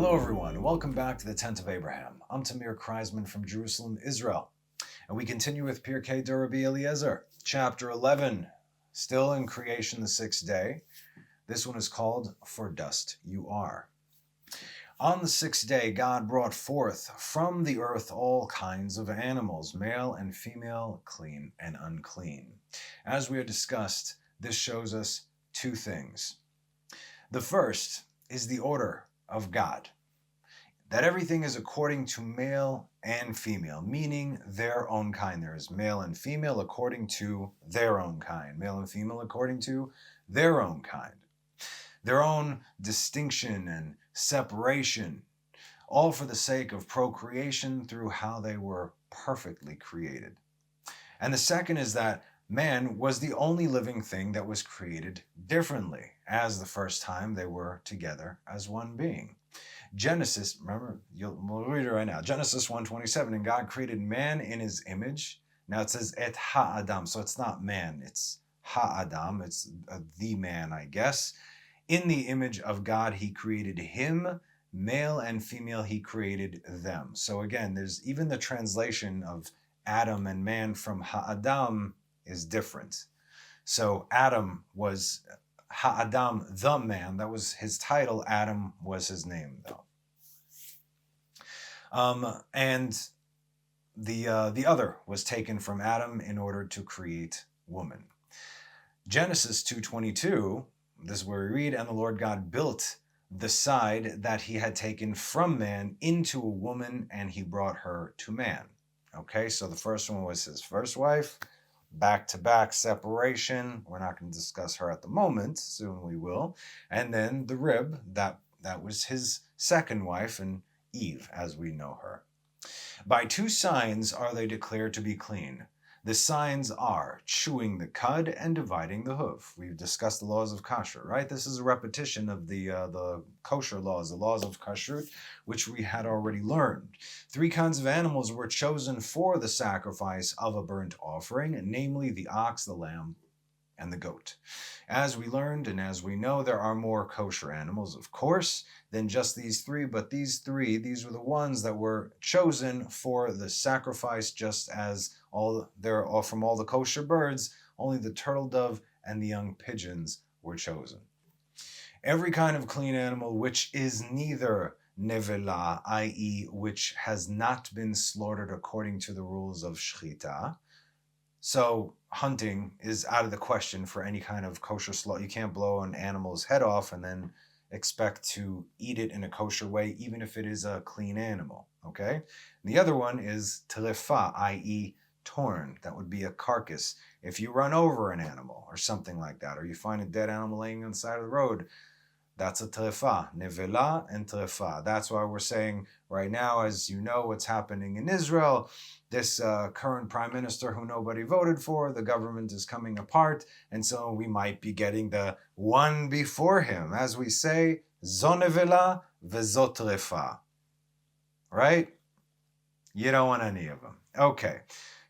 Hello everyone, and welcome back to the Tent of Abraham. I'm Tamir Kreisman from Jerusalem, Israel. And we continue with Pirkei Rabbi Eliezer, chapter 11, still in creation the sixth day. This one is called For Dust You Are. On the sixth day, God brought forth from the earth all kinds of animals, male and female, clean and unclean. As we have discussed, this shows us two things. The first is the order of God, that everything is according to male and female, meaning their own kind. There is male and female according to their own kind, male and female according to their own kind, their own distinction and separation, all for the sake of procreation through how they were perfectly created. And the second is that man was the only living thing that was created differently, as the first time they were together as one being. Genesis, remember, we'll read it right now. Genesis 1:27, and God created man in his image. Now it says et ha-adam, so it's not man, it's ha-adam, it's the man, I guess. In the image of God, he created him, male and female, he created them. So again, there's even the translation of Adam and man from ha-adam is different. So Adam was Ha-Adam, the man. That was his title. Adam was his name, though. And the other was taken from Adam in order to create woman. Genesis 2:22, this is where we read, and the Lord God built the side that he had taken from man into a woman, and he brought her to man. Okay, so the first one was his first wife. Back-to-back separation. We're not going to discuss her at the moment. Soon we will. And then the rib, that was his second wife, and Eve, as we know her. By two signs are they declared to be clean. The signs are chewing the cud and dividing the hoof. We've discussed the laws of kosher, right? This is a repetition of the kosher laws, the laws of kashrut, which we had already learned. Three kinds of animals were chosen for the sacrifice of a burnt offering, namely the ox, the lamb, and the goat. As we learned and as we know, there are more kosher animals, of course, than just these three, but these were the ones that were chosen for the sacrifice, just as from all the kosher birds, only the turtle dove and the young pigeons were chosen. Every kind of clean animal which is neither nevela, i.e., which has not been slaughtered according to the rules of shchita. So hunting is out of the question for any kind of kosher slaughter. You can't blow an animal's head off and then expect to eat it in a kosher way, even if it is a clean animal, okay? And the other one is terefa, i.e., torn. That would be a carcass. If you run over an animal or something like that, or you find a dead animal laying on the side of the road, that's a terefa, nevela and terefa. That's why we're saying right now, as you know what's happening in Israel, this current prime minister who nobody voted for, the government is coming apart, and so we might be getting the one before him. As we say, zo nevela vezo terefa. Right? You don't want any of them. Okay,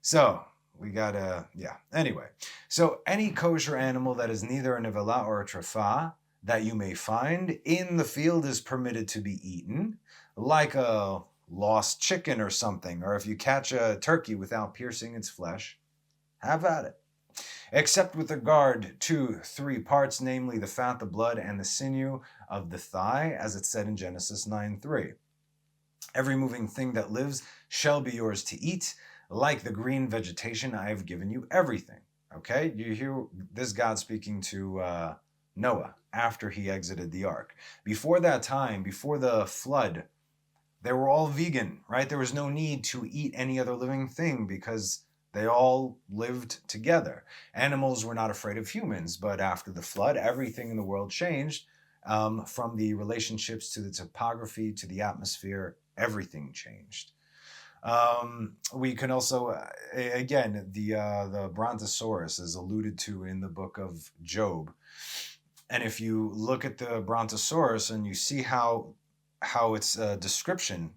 so we gotta, Anyway, so any kosher animal that is neither a nevela or a trefa that you may find in the field is permitted to be eaten, like a lost chicken or something, or if you catch a turkey without piercing its flesh, have at it. Except with regard to three parts, namely the fat, the blood, and the sinew of the thigh, as it said in Genesis 9:3. Every moving thing that lives shall be yours to eat, like the green vegetation I have given you everything. Okay, you hear this God speaking to Noah after he exited the ark. Before that time, before the flood, they were all vegan, right? There was no need to eat any other living thing because they all lived together. Animals were not afraid of humans, but after the flood, everything in the world changed, from the relationships to the topography to the atmosphere. Everything changed. We can also, again, the Brontosaurus is alluded to in the book of Job. And if you look at the Brontosaurus and you see how its description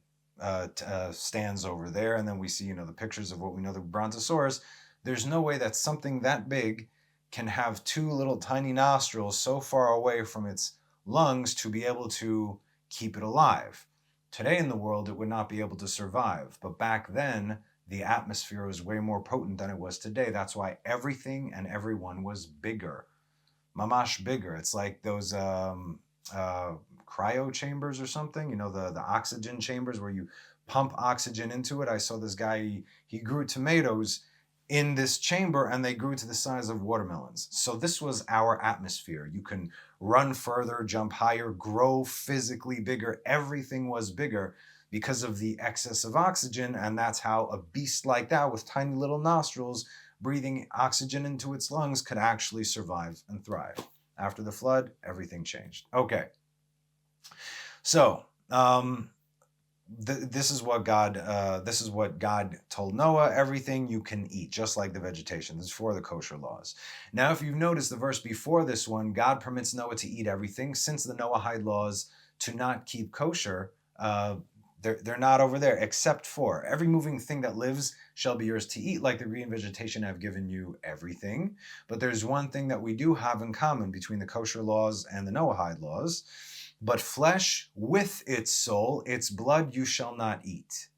stands over there, and then we see the pictures of what we know the Brontosaurus, there's no way that something that big can have two little tiny nostrils so far away from its lungs to be able to keep it alive. Today in the world, it would not be able to survive. But back then, the atmosphere was way more potent than it was today. That's why everything and everyone was bigger. Mamash bigger. It's like those cryo chambers or something, the oxygen chambers where you pump oxygen into it. I saw this guy, he grew tomatoes in this chamber and they grew to the size of watermelons. So this was our atmosphere. You can run further, jump higher, grow physically bigger. Everything was bigger because of the excess of oxygen, and that's how a beast like that with tiny little nostrils breathing oxygen into its lungs could actually survive and thrive. After the flood, everything changed. Okay. So, this is what God told Noah: everything you can eat, just like the vegetation. This is for the kosher laws. Now, if you've noticed the verse before this one, God permits Noah to eat everything. Since the Noahide laws to not keep kosher, they're not over there, except for every moving thing that lives shall be yours to eat. Like the green vegetation, I've given you everything. But there's one thing that we do have in common between the kosher laws and the Noahide laws. But flesh with its soul, its blood you shall not eat.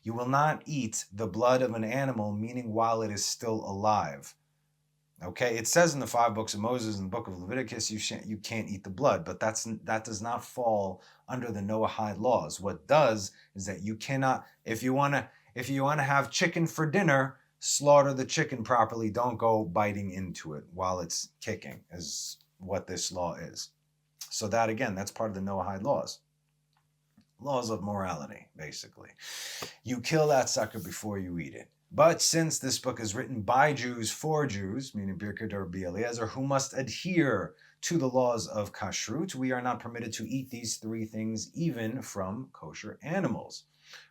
You will not eat the blood of an animal, meaning while it is still alive. Okay, it says in the 5 books of Moses and the book of Leviticus, you can't eat the blood, but that does not fall under the Noahide laws. What does is that you cannot, if you want to have chicken for dinner, slaughter the chicken properly. Don't go biting into it while it's kicking, is what this law is. So that, again, that's part of the Noahide laws. Laws of morality, basically. You kill that sucker before you eat it. But since this book is written by Jews for Jews, meaning Birkat or Eliezer, who must adhere to the laws of kashrut, we are not permitted to eat these 3 things even from kosher animals.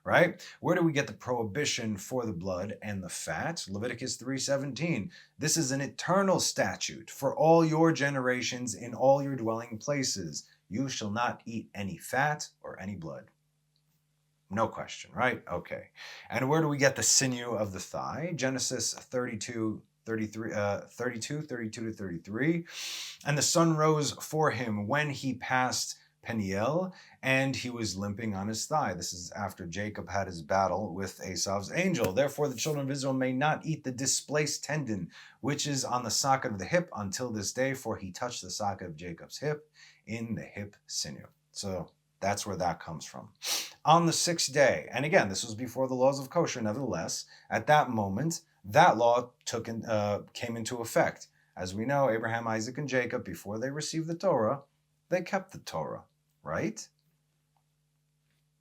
Right? Where do we get the prohibition for the blood and the fat? Leviticus 3:17. This is an eternal statute for all your generations in all your dwelling places. You shall not eat any fat or any blood. No question, right? Okay. And where do we get the sinew of the thigh? Genesis 32 to 33. And the sun rose for him when he passed Peniel, and he was limping on his thigh. This is after Jacob had his battle with Esau's angel. Therefore, the children of Israel may not eat the displaced tendon, which is on the socket of the hip until this day, for he touched the socket of Jacob's hip in the hip sinew. So that's where that comes from. On the 6th day, and again, this was before the laws of kosher, nevertheless, at that moment, that law came into effect. As we know, Abraham, Isaac, and Jacob, before they received the Torah, they kept the Torah, right?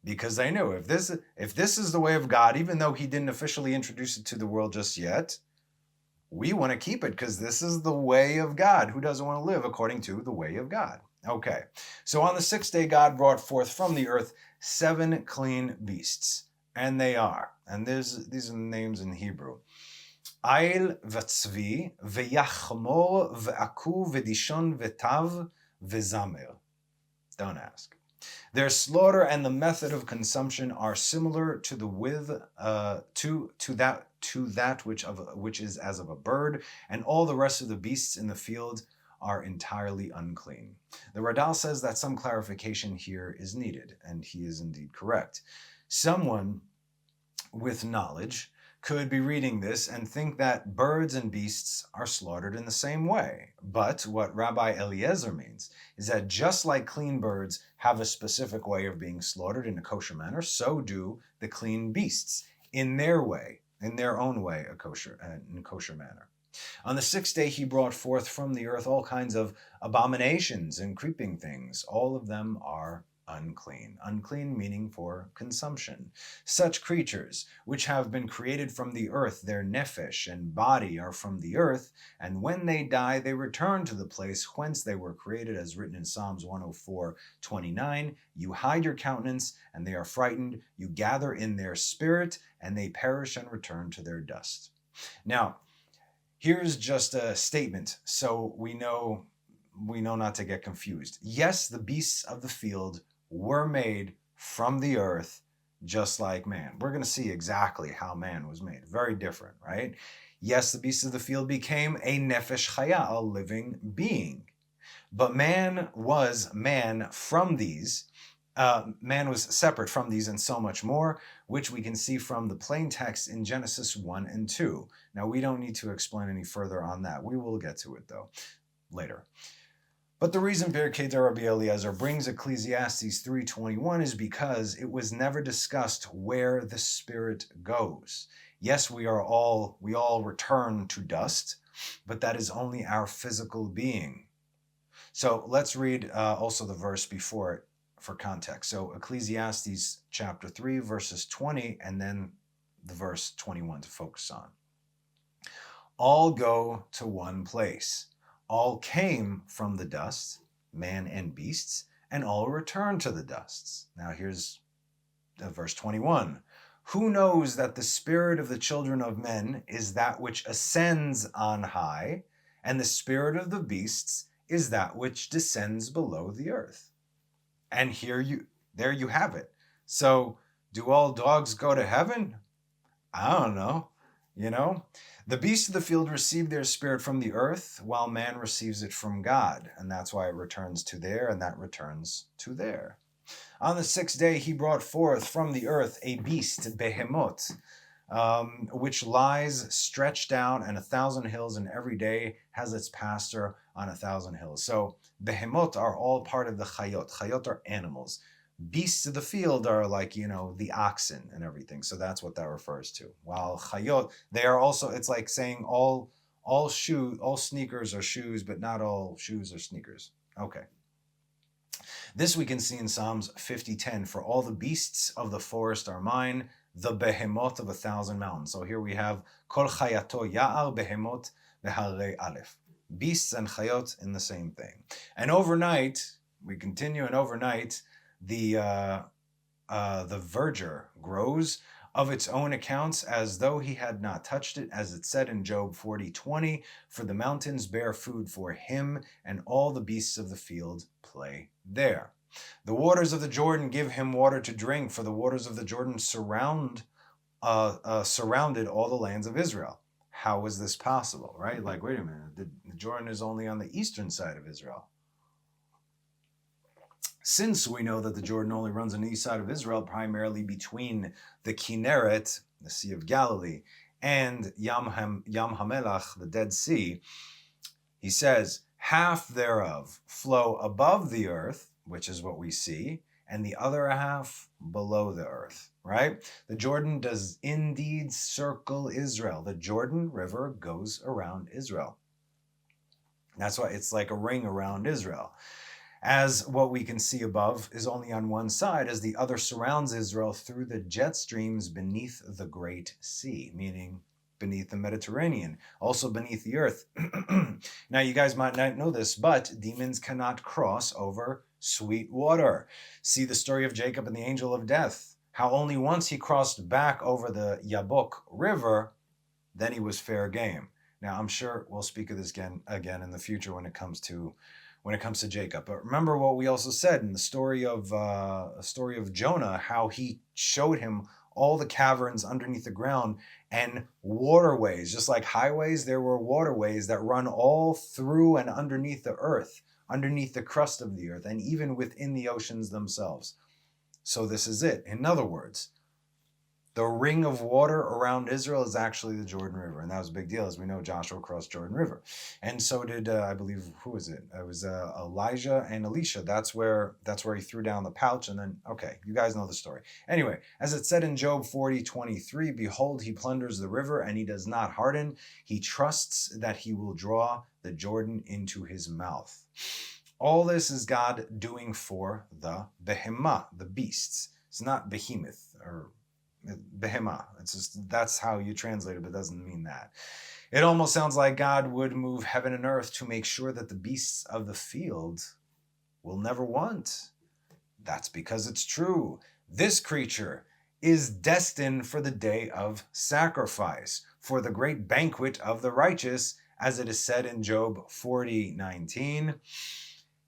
Because they knew if this is the way of God, even though he didn't officially introduce it to the world just yet, we want to keep it because this is the way of God. Who doesn't want to live according to the way of God? Okay, so on the 6th day, God brought forth from the earth 7 clean beasts, and they are, and these are the names in Hebrew: Ail v'tzvi v'yachmor v'aku v'dishon v'tav v'zamer. Don't ask. Their slaughter and the method of consumption are similar to that which is as of a bird, and all the rest of the beasts in the field are entirely unclean. The Radal says that some clarification here is needed, and he is indeed correct. Someone with knowledge could be reading this and think that birds and beasts are slaughtered in the same way. But what Rabbi Eliezer means is that just like clean birds have a specific way of being slaughtered in a kosher manner, so do the clean beasts in their way, in their own way, in a kosher manner. On the 6th day he brought forth from the earth all kinds of abominations and creeping things. All of them are unclean. Unclean meaning for consumption. Such creatures, which have been created from the earth, their nephesh and body are from the earth, and when they die, they return to the place whence they were created, as written in Psalms 104:29. You hide your countenance, and they are frightened. You gather in their spirit, and they perish and return to their dust. Now, here's just a statement, so we know not to get confused. Yes, the beasts of the field were made from the earth, just like man. We're going to see exactly how man was made. Very different, right? Yes, the beasts of the field became a nefesh chaya, a living being. But man was man from these, man was separate from these and so much more, which we can see from the plain text in Genesis 1 and 2. Now, we don't need to explain any further on that. We will get to it, though, later. But the reason Birkei Rabbi Eliezer brings Ecclesiastes 3:21 is because it was never discussed where the spirit goes. Yes, we all return to dust, but that is only our physical being. So let's read also the verse before it for context. So Ecclesiastes chapter 3, verses 20, and then the verse 21 to focus on. All go to one place. All came from the dust, man and beasts, and all return to the dust. Now here's verse 21. Who knows that the spirit of the children of men is that which ascends on high, and the spirit of the beasts is that which descends below the earth? And there you have it. So, do all dogs go to heaven? I don't know. The beasts of the field receive their spirit from the earth, while man receives it from God. And that's why it returns to there, and that returns to there. On the sixth day, he brought forth from the earth a beast, Behemoth, which lies stretched out on 1,000 hills, and every day has its pasture on 1,000 hills. So Behemoth are all part of the Chayot. Chayot are animals. Beasts of the field are like, the oxen and everything. So that's what that refers to. While Chayot, they are also, it's like saying all sneakers are shoes, but not all shoes are sneakers. Okay. This we can see in Psalms 50:10. For all the beasts of the forest are mine, the behemoth of 1,000 mountains. So here we have Kol chayato ya'ar behemoth beharei aleph. Beasts and chayot in the same thing. And overnight, we continue, and overnight, the verdure grows of its own accounts as though he had not touched it, as it said in Job 40:20, for the mountains bear food for him, and all the beasts of the field play there. The waters of the Jordan give him water to drink, for the waters of the Jordan surrounded all the lands of Israel. How is this possible, right? Like, wait a minute, the Jordan is only on the eastern side of Israel. Since we know that the Jordan only runs on the east side of Israel, primarily between the Kinneret, the Sea of Galilee, and Yam HaMelach, the Dead Sea, he says, half thereof flow above the earth, which is what we see, and the other half below the earth, right? The Jordan does indeed circle Israel. The Jordan River goes around Israel. That's why it's like a ring around Israel. As what we can see above is only on one side, as the other surrounds Israel through the jet streams beneath the Great Sea, meaning beneath the Mediterranean, also beneath the earth. Now, you guys might not know this, but demons cannot cross over sweet water. See the story of Jacob and the angel of death, how only once he crossed back over the Yabok River, then he was fair game. Now, I'm sure we'll speak of this again in the future when it comes to Jacob. But remember what we also said in the story of Jonah, how he showed him all the caverns underneath the ground and waterways. Just like highways, there were waterways that run all through and underneath the earth, underneath the crust of the earth, and even within the oceans themselves. So this is it. In other words, the ring of water around Israel is actually the Jordan River. And that was a big deal. As we know, Joshua crossed Jordan River. And so did, I believe, who was it? It was Elijah and Elisha. That's where he threw down the pouch. And then, okay, you guys know the story. Anyway, as it said in Job 40:23, behold, he plunders the river and he does not harden. He trusts that he will draw the Jordan into his mouth. All this is God doing for the Behemoth, the beasts. It's not Behemoth or Behemoth. It's just, that's how you translate it, but it doesn't mean that. It almost sounds like God would move heaven and earth to make sure that the beasts of the field will never want. That's because it's true. This creature is destined for the day of sacrifice, for the great banquet of the righteous, as it is said in Job 40:19.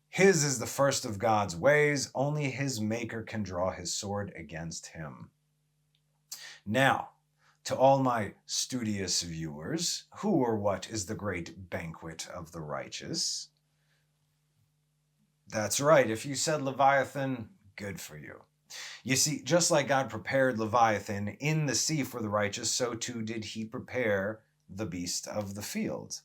His is the first of God's ways. Only his maker can draw his sword against him. Now, to all my studious viewers, who or what is the great banquet of the righteous? That's right. If you said Leviathan, Good for you. You see, just like God prepared Leviathan in the sea for the righteous, so too did he prepare the beast of the field.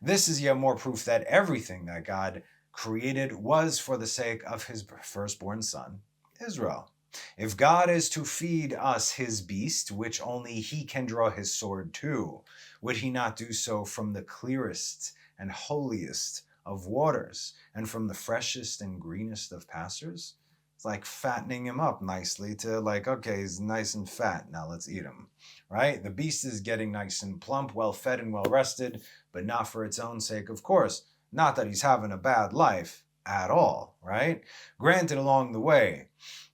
This is yet more proof that everything that God created was for the sake of his firstborn son, Israel. If God is to feed us his beast, which only he can draw his sword to, would he not do so from the clearest and holiest of waters, and from the freshest and greenest of pastures? It's like fattening him up nicely to like, okay, he's nice and fat, now let's eat him, right? The beast is getting nice and plump, well fed and well rested, but not for its own sake, of course. Not that he's having a bad life at all, right? Granted, along the way,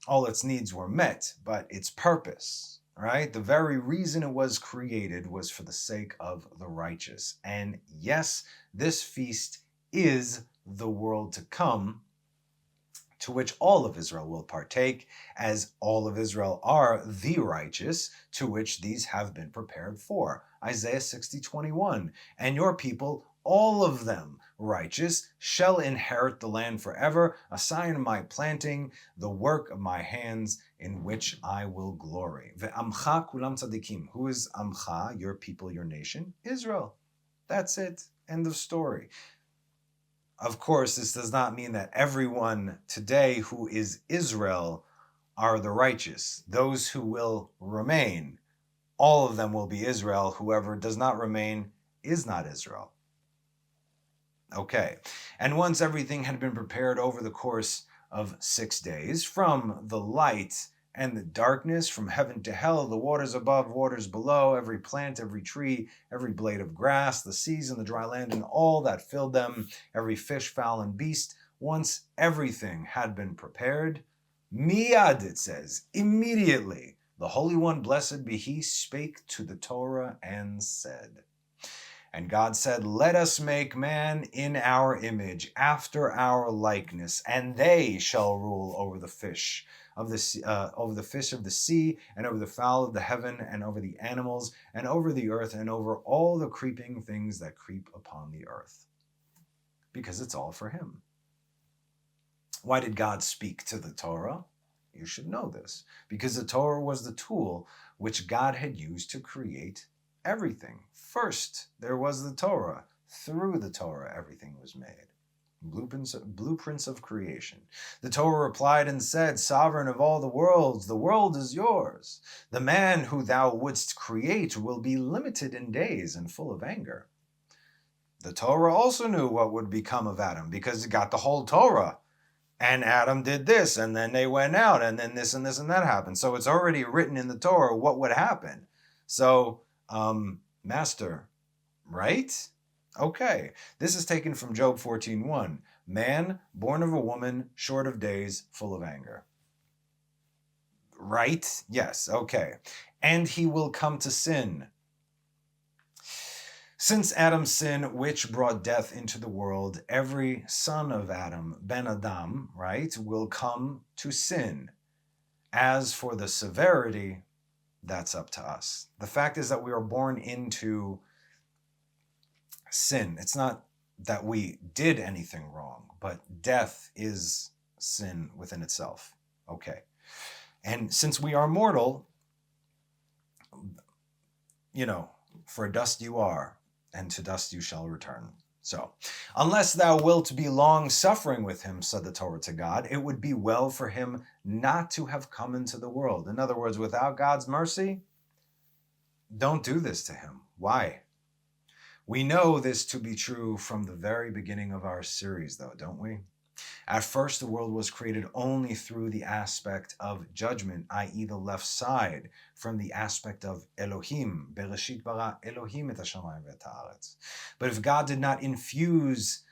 all its needs were met, but its purpose, right? The very reason it was created was for the sake of the righteous. And yes, this feast is the world to come, to which all of Israel will partake, as all of Israel are the righteous, to which these have been prepared for. Isaiah 60:21. And your people, all of them righteous, shall inherit the land forever, a sign of my planting, the work of my hands, in which I will glory. Ve'amcha kulam tzadikim. Who is Amcha, your people, your nation? Israel. That's it. End of story. Of course, this does not mean that everyone today who is Israel are the righteous. Those who will remain, all of them will be Israel. Whoever does not remain is not Israel. Okay. And once everything had been prepared over the course of 6 days, from the light and the darkness, from heaven to hell, the waters above, waters below, every plant, every tree, every blade of grass, the seas and the dry land, and all that filled them, every fish, fowl, and beast, once everything had been prepared, miyad, it says, immediately, the Holy One, blessed be he, spake to the Torah and said, and God said, let us make man in our image, after our likeness, and they shall rule over the fish of the sea, over the fish of the sea, and over the fowl of the heaven, and over the animals, and over the earth, and over all the creeping things that creep upon the earth. Because it's all for him. Why did God speak to the Torah? You should know this. Because the Torah was the tool which God had used to create everything. First, there was the Torah. Through the Torah, everything was made. Blueprints of creation. The Torah replied and said, sovereign of all the world is yours. The man who thou wouldst create will be limited in days and full of anger. The Torah also knew what would become of Adam, because it got the whole Torah. And Adam did this, and then they went out, and then this and this and that happened. So it's already written in the Torah what would happen. So, master, right? Okay, this is taken from Job 14:1. Man, born of a woman, short of days, full of anger. Right? Yes, okay. And he will come to sin. Since Adam's sin, which brought death into the world, every son of Adam, Ben Adam, right, will come to sin. As for the severity, that's up to us. The fact is that we are born into sin. It's not that we did anything wrong, but death is sin within itself. Okay. And since we are mortal, for dust you are, and to dust you shall return. So, unless thou wilt be long-suffering with him, said the Torah to God, it would be well for him not to have come into the world. In other words, without God's mercy, don't do this to him. Why? We know this to be true from the very beginning of our series, though, don't we? At first, the world was created only through the aspect of judgment, i.e. the left side, from the aspect of Elohim. Bereshit bara Elohim et hashamayim ve'et haaretz. But if God did not infuse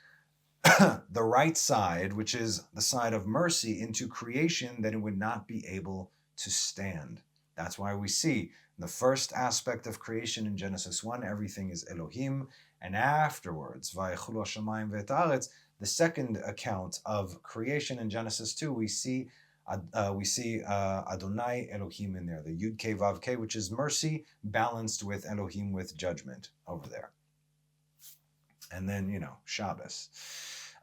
the right side, which is the side of mercy, into creation, then it would not be able to stand. That's why we see the first aspect of creation in Genesis 1, everything is Elohim, and afterwards, vayechulu hashamayim ve'et haaretz, the second account of creation in Genesis 2, we see Adonai Elohim in there, the Yud Kei Vav Kei, which is mercy, balanced with Elohim with judgment over there. And then, Shabbos.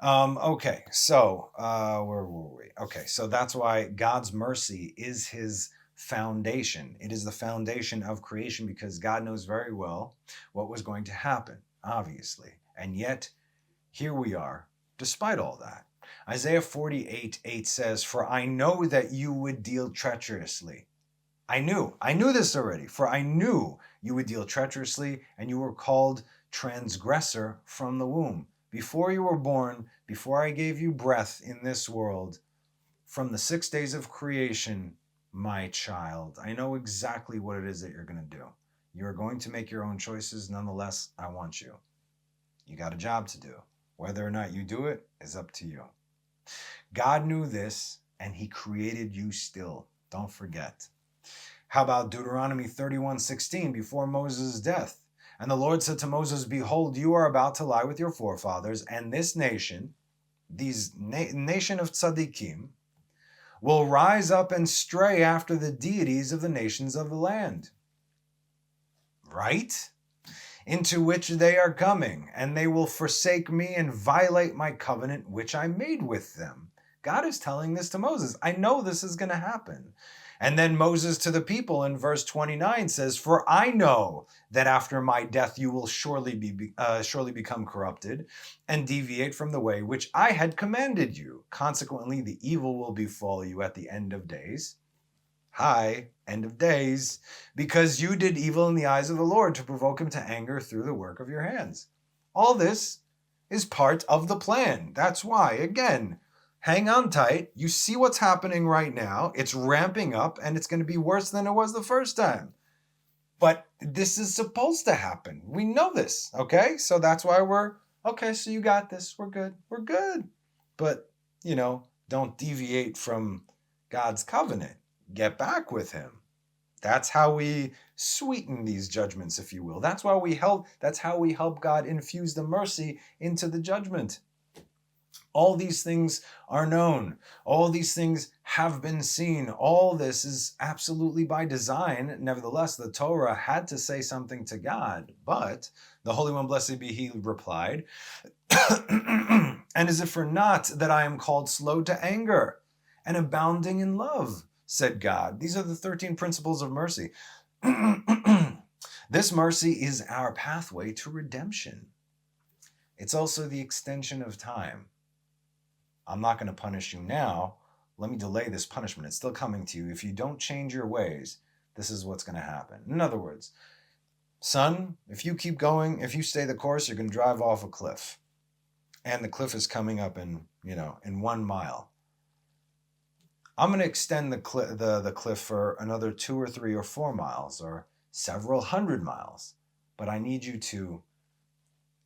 Okay, so where were we? Okay, so that's why God's mercy is his foundation. It is the foundation of creation because God knows very well what was going to happen, obviously. And yet, here we are, despite all that. Isaiah 48:8 says, "For I know that you would deal treacherously." I knew this already, for I knew you would deal treacherously, and you were called transgressor from the womb. Before you were born, before I gave you breath in this world, from the 6 days of creation, my child, I know exactly what it is that you're going to do. You're going to make your own choices. Nonetheless, I want you. You got a job to do. Whether or not you do it is up to you. God knew this, and he created you still. Don't forget. How about Deuteronomy 31:16, before Moses' death? And the Lord said to Moses, "Behold, you are about to lie with your forefathers, and this nation, nation of tzaddikim, will rise up and stray after the deities of the nations of the land." Right? "Into which they are coming, and they will forsake me and violate my covenant which I made with them." God is telling this to Moses. I know this is going to happen. And then Moses to the people in verse 29 says, "For I know that after my death you will surely become corrupted and deviate from the way which I had commanded you. Consequently, the evil will befall you at the end of days." Hi, end of days, "because you did evil in the eyes of the Lord to provoke him to anger through the work of your hands." All this is part of the plan. That's why, again, hang on tight. You see what's happening right now. It's ramping up, and it's going to be worse than it was the first time. But this is supposed to happen. We know this, okay? So that's why okay, so you got this. We're good. We're good. But, don't deviate from God's covenant. Get back with him. That's how we sweeten these judgments, if you will. That's how we help God infuse the mercy into the judgment. All these things are known. All these things have been seen. All this is absolutely by design. Nevertheless, the Torah had to say something to God. But the Holy One, blessed be he, replied, "And is it for naught that I am called slow to anger and abounding in love?" said God. These are the 13 principles of mercy. This mercy is our pathway to redemption. It's also the extension of time. I'm not going to punish you now. Let me delay this punishment. It's still coming to you. If you don't change your ways, this is what's going to happen. In other words, son, if you keep going, if you stay the course, you're going to drive off a cliff. And the cliff is coming up in 1 mile. I'm going to extend the cliff for another 2 or 3 or 4 miles or several hundred miles. But I need you to,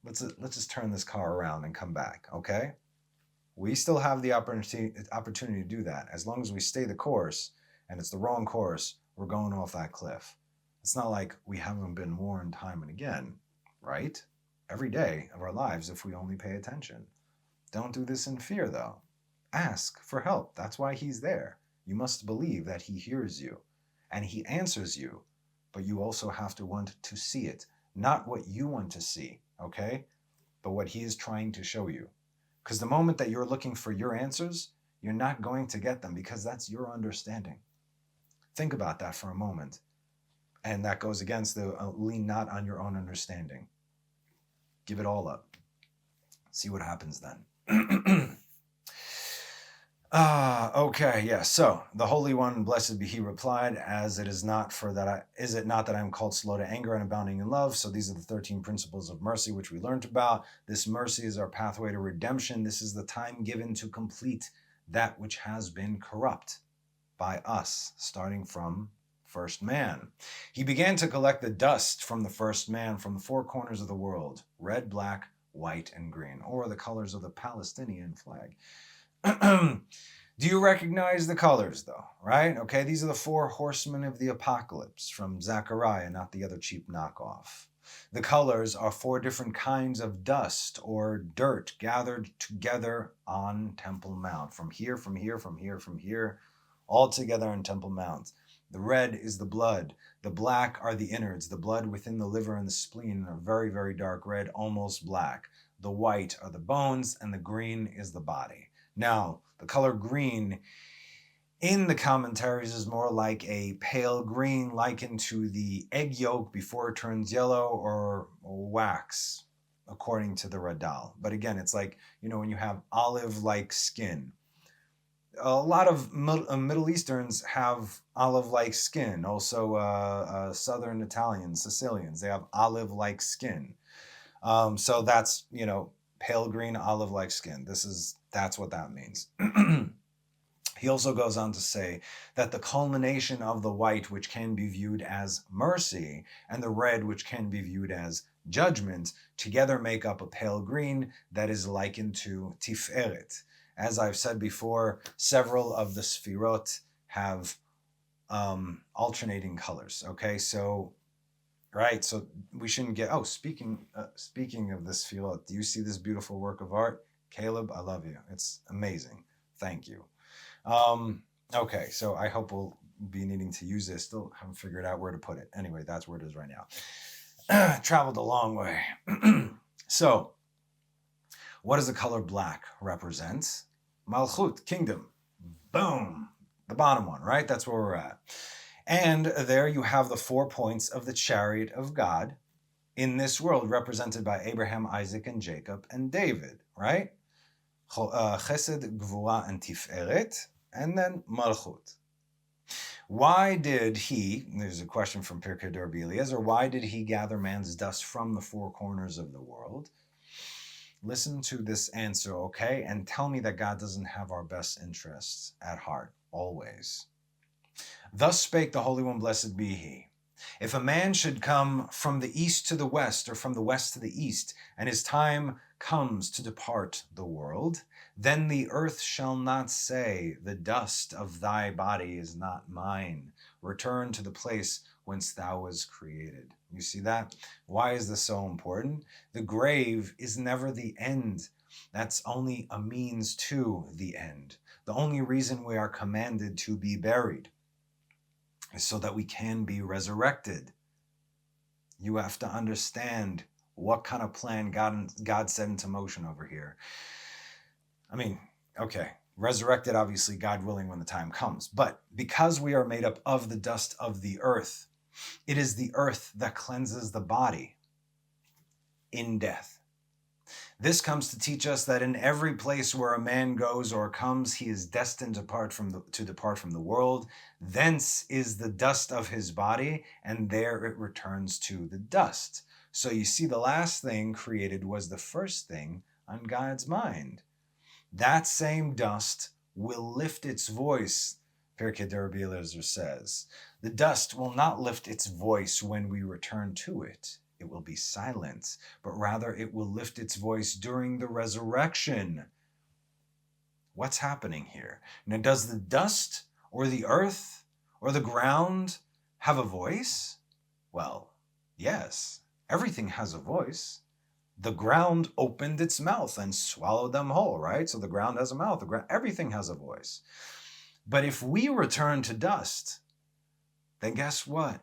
let's just turn this car around and come back, okay? We still have the opportunity to do that. As long as we stay the course and it's the wrong course, we're going off that cliff. It's not like we haven't been warned time and again, right? Every day of our lives if we only pay attention. Don't do this in fear, though. Ask for help. That's why he's there. You must believe that he hears you and he answers you, but you also have to want to see it. Not what you want to see, okay? But what he is trying to show you. Because the moment that you're looking for your answers, you're not going to get them because that's your understanding. Think about that for a moment. And that goes against the lean not on your own understanding. Give it all up. See what happens then. Okay, yeah. So the Holy One, blessed be he, replied, "Is it not that I am called slow to anger and abounding in love?" So these are the 13 principles of mercy which we learned about. This mercy is our pathway to redemption. This is the time given to complete that which has been corrupt by us, starting from first man. He began to collect the dust from the first man from the 4 corners of the world, red, black, white, and green, or the colors of the Palestinian flag. Do you recognize the colors, though, right? Okay, these are the 4 horsemen of the apocalypse from Zechariah, not the other cheap knockoff. The colors are 4 different kinds of dust or dirt gathered together on Temple Mount. From here, all together on Temple Mount. The red is the blood. The black are the innards. The blood within the liver and the spleen are very, very dark red, almost black. The white are the bones, and the green is the body. Now, the color green in the commentaries is more like a pale green likened to the egg yolk before it turns yellow, or wax, according to the Radal. But again, it's like, when you have olive-like skin. A lot of Middle Easterns have olive-like skin. Also, Southern Italians, Sicilians, they have olive-like skin. So that's, pale green, olive-like skin. That's what that means. He also goes on to say that the culmination of the white, which can be viewed as mercy, and the red, which can be viewed as judgment, together make up a pale green that is likened to Tiferet. As I've said before, several of the Sfirot have alternating colors. Okay, so we shouldn't get. Oh, speaking of the Sfirot, do you see this beautiful work of art, Caleb? I love you. It's amazing. Thank you. Okay, so I hope we'll be needing to use this. Still haven't figured out where to put it. Anyway, that's where it is right now. Traveled a long way. So, what does the color black represent? Malchut, kingdom. Boom. The bottom one, right? That's where we're at. And there you have the 4 points of the chariot of God in this world, represented by Abraham, Isaac, and Jacob, and David, right? Chesed, Gvura, and Tiferet, and then Malchut. Why did he, there's a question from Pirkei Rabbi Eliezer, why did he gather man's dust from the 4 corners of the world? Listen to this answer, okay? And tell me that God doesn't have our best interests at heart, always. Thus spake the Holy One, blessed be he. If a man should come from the east to the west, or from the west to the east, and his time comes to depart the world, then the earth shall not say, the dust of thy body is not mine. Return to the place whence thou was created. You see that? Why is this so important? The grave is never the end. That's only a means to the end. The only reason we are commanded to be buried is so that we can be resurrected. You have to understand what kind of plan God set into motion over here. I mean, okay, resurrected, obviously, God willing, when the time comes. But because we are made up of the dust of the earth, it is the earth that cleanses the body in death. This comes to teach us that in every place where a man goes or comes, he is destined to depart from the world. Thence is the dust of his body, and there it returns to the dust. So you see, the last thing created was the first thing on God's mind. That same dust will lift its voice, Pirkei Rabbi Eliezer says. The dust will not lift its voice when we return to it. It will be silent, but rather it will lift its voice during the resurrection. What's happening here? Now, does the dust or the earth or the ground have a voice? Well, yes, everything has a voice. The ground opened its mouth and swallowed them whole, right? So the ground has a mouth. Everything has a voice. But if we return to dust, then guess what?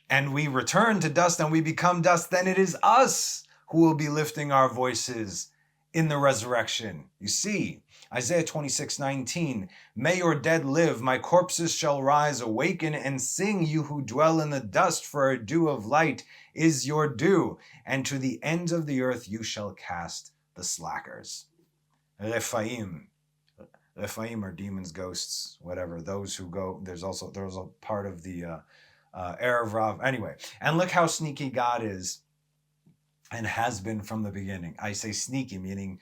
And we return to dust and we become dust, then it is us who will be lifting our voices in the resurrection. You see, Isaiah 26:19, may your dead live, my corpses shall rise, awaken and sing, you who dwell in the dust, for a dew of light is your due, and to the ends of the earth you shall cast the slackers. Rephaim are demons, ghosts, whatever. Those who go, there's a part of the Erev Rav. Anyway, and look how sneaky God is and has been from the beginning. I say sneaky, meaning,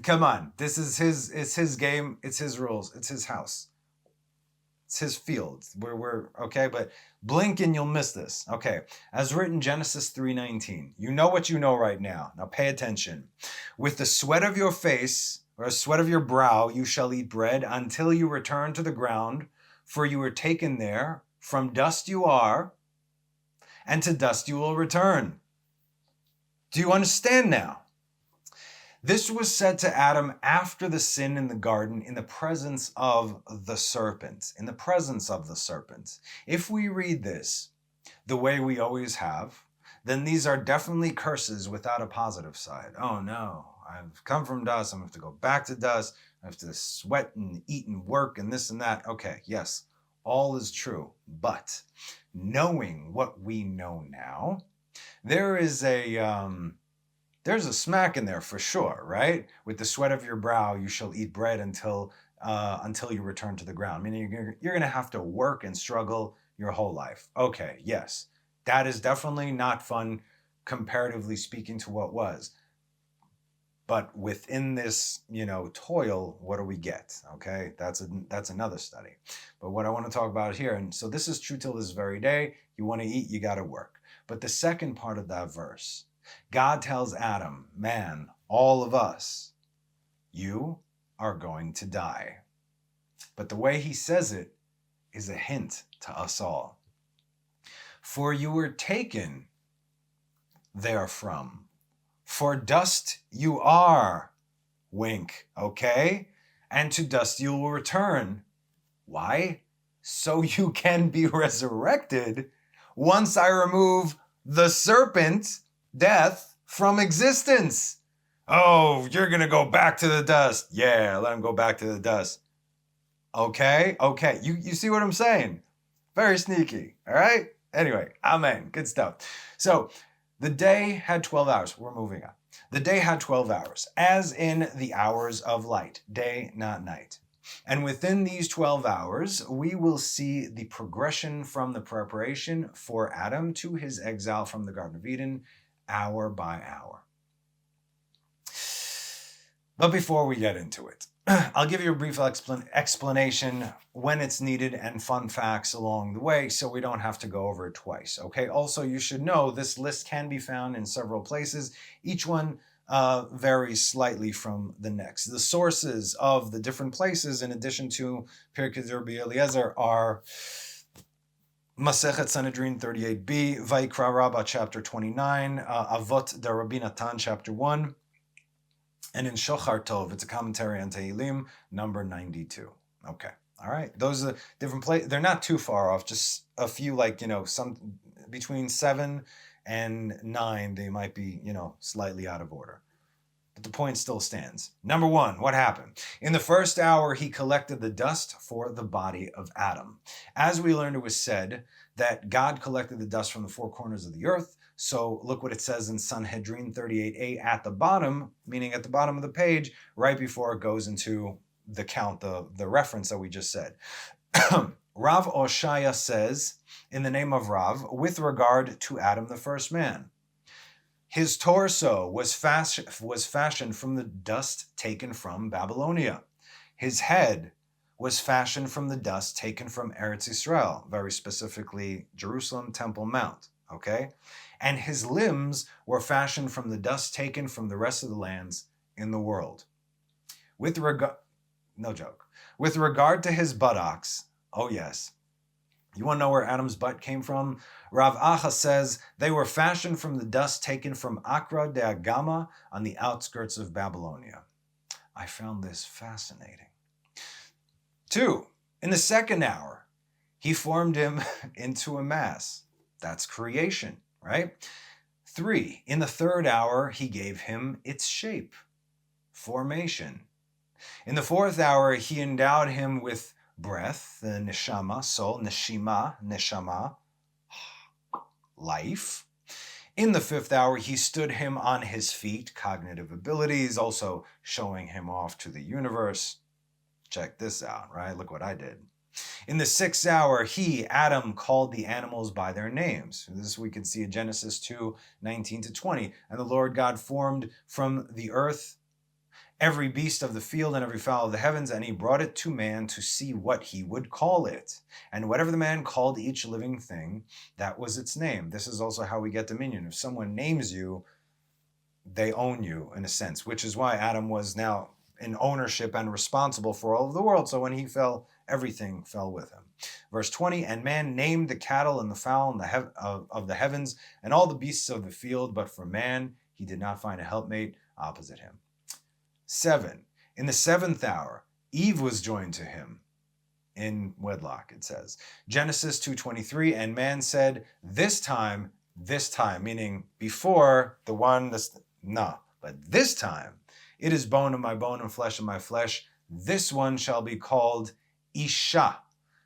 come on, it's his game, it's his rules, it's his house. It's his field. We're okay, but blink and you'll miss this. Okay, as written Genesis 3:19. You know what you know right now. Now pay attention. With the sweat of your face, or sweat of your brow, you shall eat bread until you return to the ground, for you were taken there. From dust you are, and to dust you will return. Do you understand now? This was said to Adam after the sin in the garden in the presence of the serpent. In the presence of the serpent. If we read this the way we always have, then these are definitely curses without a positive side. Oh no, I've come from dust, I'm going to have to go back to dust, I have to sweat and eat and work and this and that. Okay, yes, all is true. But knowing what we know now, there's a smack in there for sure, right? With the sweat of your brow, you shall eat bread until you return to the ground. Meaning you're going to have to work and struggle your whole life. Okay, yes, that is definitely not fun, comparatively speaking to what was. But within this, toil, what do we get? Okay, that's another study. But what I want to talk about here, and so this is true till this very day. You want to eat, you got to work. But the second part of that verse, God tells Adam, man, all of us, you are going to die. But the way he says it is a hint to us all. For you were taken therefrom. For dust you are, wink, okay? And to dust you will return. Why? So you can be resurrected once I remove the serpent, death, from existence. Oh, you're going to go back to the dust. Yeah, let him go back to the dust. Okay. You see what I'm saying? Very sneaky, all right? Anyway, amen. Good stuff. So the day had 12 hours. We're moving on. The day had 12 hours, as in the hours of light, day, not night. And within these 12 hours, we will see the progression from the preparation for Adam to his exile from the Garden of Eden, hour by hour. But before we get into it, I'll give you a brief explanation when it's needed and fun facts along the way so we don't have to go over it twice, okay? Also, you should know this list can be found in several places. Each one varies slightly from the next. The sources of the different places, in addition to Pirkei Rabbi Eliezer, are Masechet Sanhedrin 38b, Vayikra Rabbah chapter 29, Avot de Rabbi Natan chapter 1, and in Shochar Tov, it's a commentary on Tehillim, number 92. Okay, all right. Those are different places. They're not too far off, just a few, some between 7 and 9, they might be, slightly out of order. But the point still stands. Number 1, what happened? In the first hour, he collected the dust for the body of Adam. As we learned, it was said that God collected the dust from the 4 corners of the earth. So look what it says in Sanhedrin 38a at the bottom, meaning at the bottom of the page, right before it goes into the count, the reference that we just said. Rav Oshaya says, in the name of Rav, with regard to Adam, the first man, his torso was fashioned from the dust taken from Babylonia. His head was fashioned from the dust taken from Eretz Israel, very specifically Jerusalem, Temple Mount, okay? And his limbs were fashioned from the dust taken from the rest of the lands in the world. No joke. With regard to his buttocks, oh yes. You want to know where Adam's butt came from? Rav Acha says they were fashioned from the dust taken from Akra de Agama on the outskirts of Babylonia. I found this fascinating. 2, in the second hour, he formed him into a mass. That's creation, right? 3, in the third hour, he gave him its shape, formation. In the fourth hour, he endowed him with breath, the neshama, soul, neshama, life. In the fifth hour, he stood him on his feet, cognitive abilities, also showing him off to the universe. Check this out, right? Look what I did. In the sixth hour, he, Adam, called the animals by their names. This we can see in Genesis 2, 19-20. And the Lord God formed from the earth every beast of the field and every fowl of the heavens, and he brought it to man to see what he would call it. And whatever the man called each living thing, that was its name. This is also how we get dominion. If someone names you, they own you in a sense, which is why Adam was now in ownership and responsible for all of the world. So when he fell, everything fell with him. Verse 20, and man named the cattle and the fowl of the heavens and all the beasts of the field, but for man he did not find a helpmate opposite him. 7. In the 7th hour, Eve was joined to him in wedlock, it says. Genesis 2:23, and man said, this time, meaning before the one, but this time, it is bone of my bone and flesh of my flesh. This one shall be called Isha,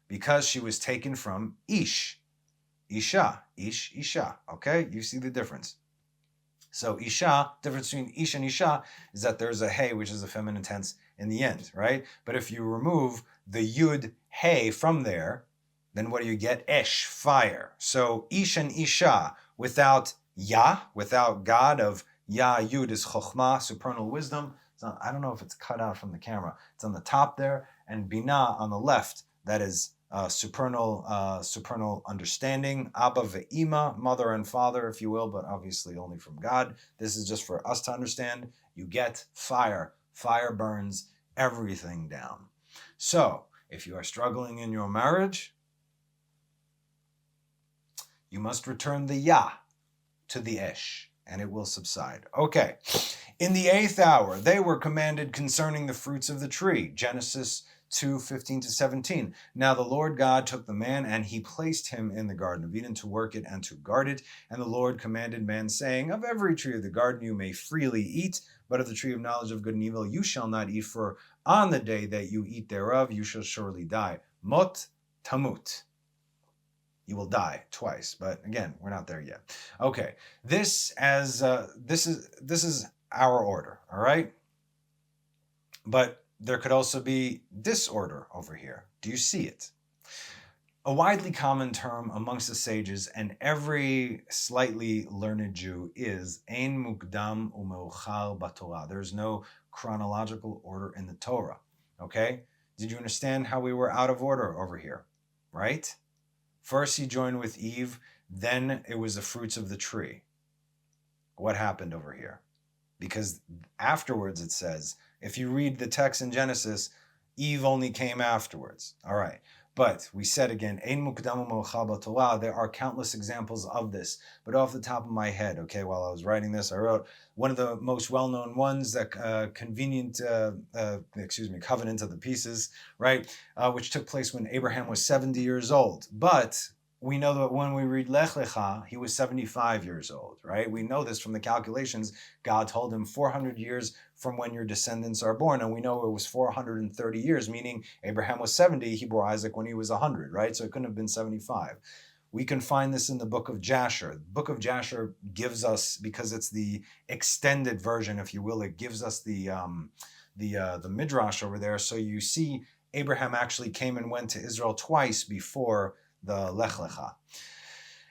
because she was taken from Ish. Isha, Ish, Isha. Okay, you see the difference. So Isha, difference between Ish and Isha is that there's a hey, which is a feminine tense in the end, right? But if you remove the Yud, hey from there, then what do you get? Esh, fire. So Ish and Isha, without Yah, without God of Yah, Yud is Chokhmah, supernal wisdom. I don't know if it's cut out from the camera. It's on the top there, and Binah on the left. That is supernal understanding. Abba ve'ima, mother and father, if you will, but obviously only from God. This is just for us to understand. You get fire. Fire burns everything down. So, if you are struggling in your marriage, you must return the Yah to the Esh, and it will subside. Okay. In the 8th hour, they were commanded concerning the fruits of the tree. Genesis 2:15-17. Now the Lord God took the man, and he placed him in the Garden of Eden to work it and to guard it. And the Lord commanded man, saying, of every tree of the garden you may freely eat, but of the tree of knowledge of good and evil you shall not eat, for on the day that you eat thereof you shall surely die. Mot tamut. You will die twice, but again, we're not there yet. Okay, this is our order, all right? But there could also be disorder over here. Do you see it? A widely common term amongst the sages and every slightly learned Jew is Ein Mukdam Umeuchar Batorah. There's no chronological order in the Torah. Okay? Did you understand how we were out of order over here? Right? First he joined with Eve, then it was the fruits of the tree. What happened over here? Because afterwards it says, if you read the text in Genesis, Eve only came afterwards. All right. But we said again, Ein mukdam u'meuchar b'Torah. There are countless examples of this. But off the top of my head, okay, while I was writing this, I wrote one of the most well-known ones, that covenant of the pieces, right, which took place when Abraham was 70 years old. But we know that when we read Lech Lecha, he was 75 years old, right? We know this from the calculations. God told him 400 years from when your descendants are born. And we know it was 430 years, meaning Abraham was 70, he bore Isaac when he was 100, right? So it couldn't have been 75. We can find this in the book of Jasher. The book of Jasher gives us, because it's the extended version, if you will, it gives us the midrash over there. So you see Abraham actually came and went to Israel twice before the Lech Lecha.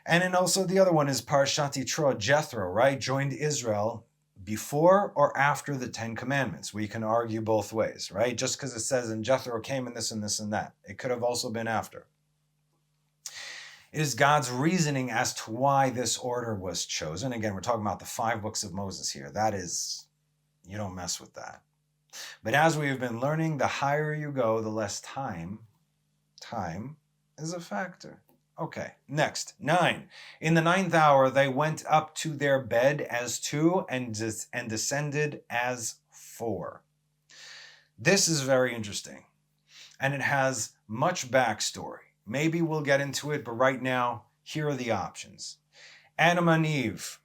And then also the other one is Parashat Yitro, Jethro, right? Joined Israel before or after the 10 Commandments. We can argue both ways, right? Just because it says, and Jethro came in this and this and that. It could have also been after. It is God's reasoning as to why this order was chosen. Again, we're talking about the 5 books of Moses here. That is, you don't mess with that. But as we have been learning, the higher you go, the less time is a factor. Okay, next, 9. In the 9th hour, they went up to their bed as 2 and descended as 4. This is very interesting, and it has much backstory. Maybe we'll get into it, but right now, here are the options. Adam and Eve,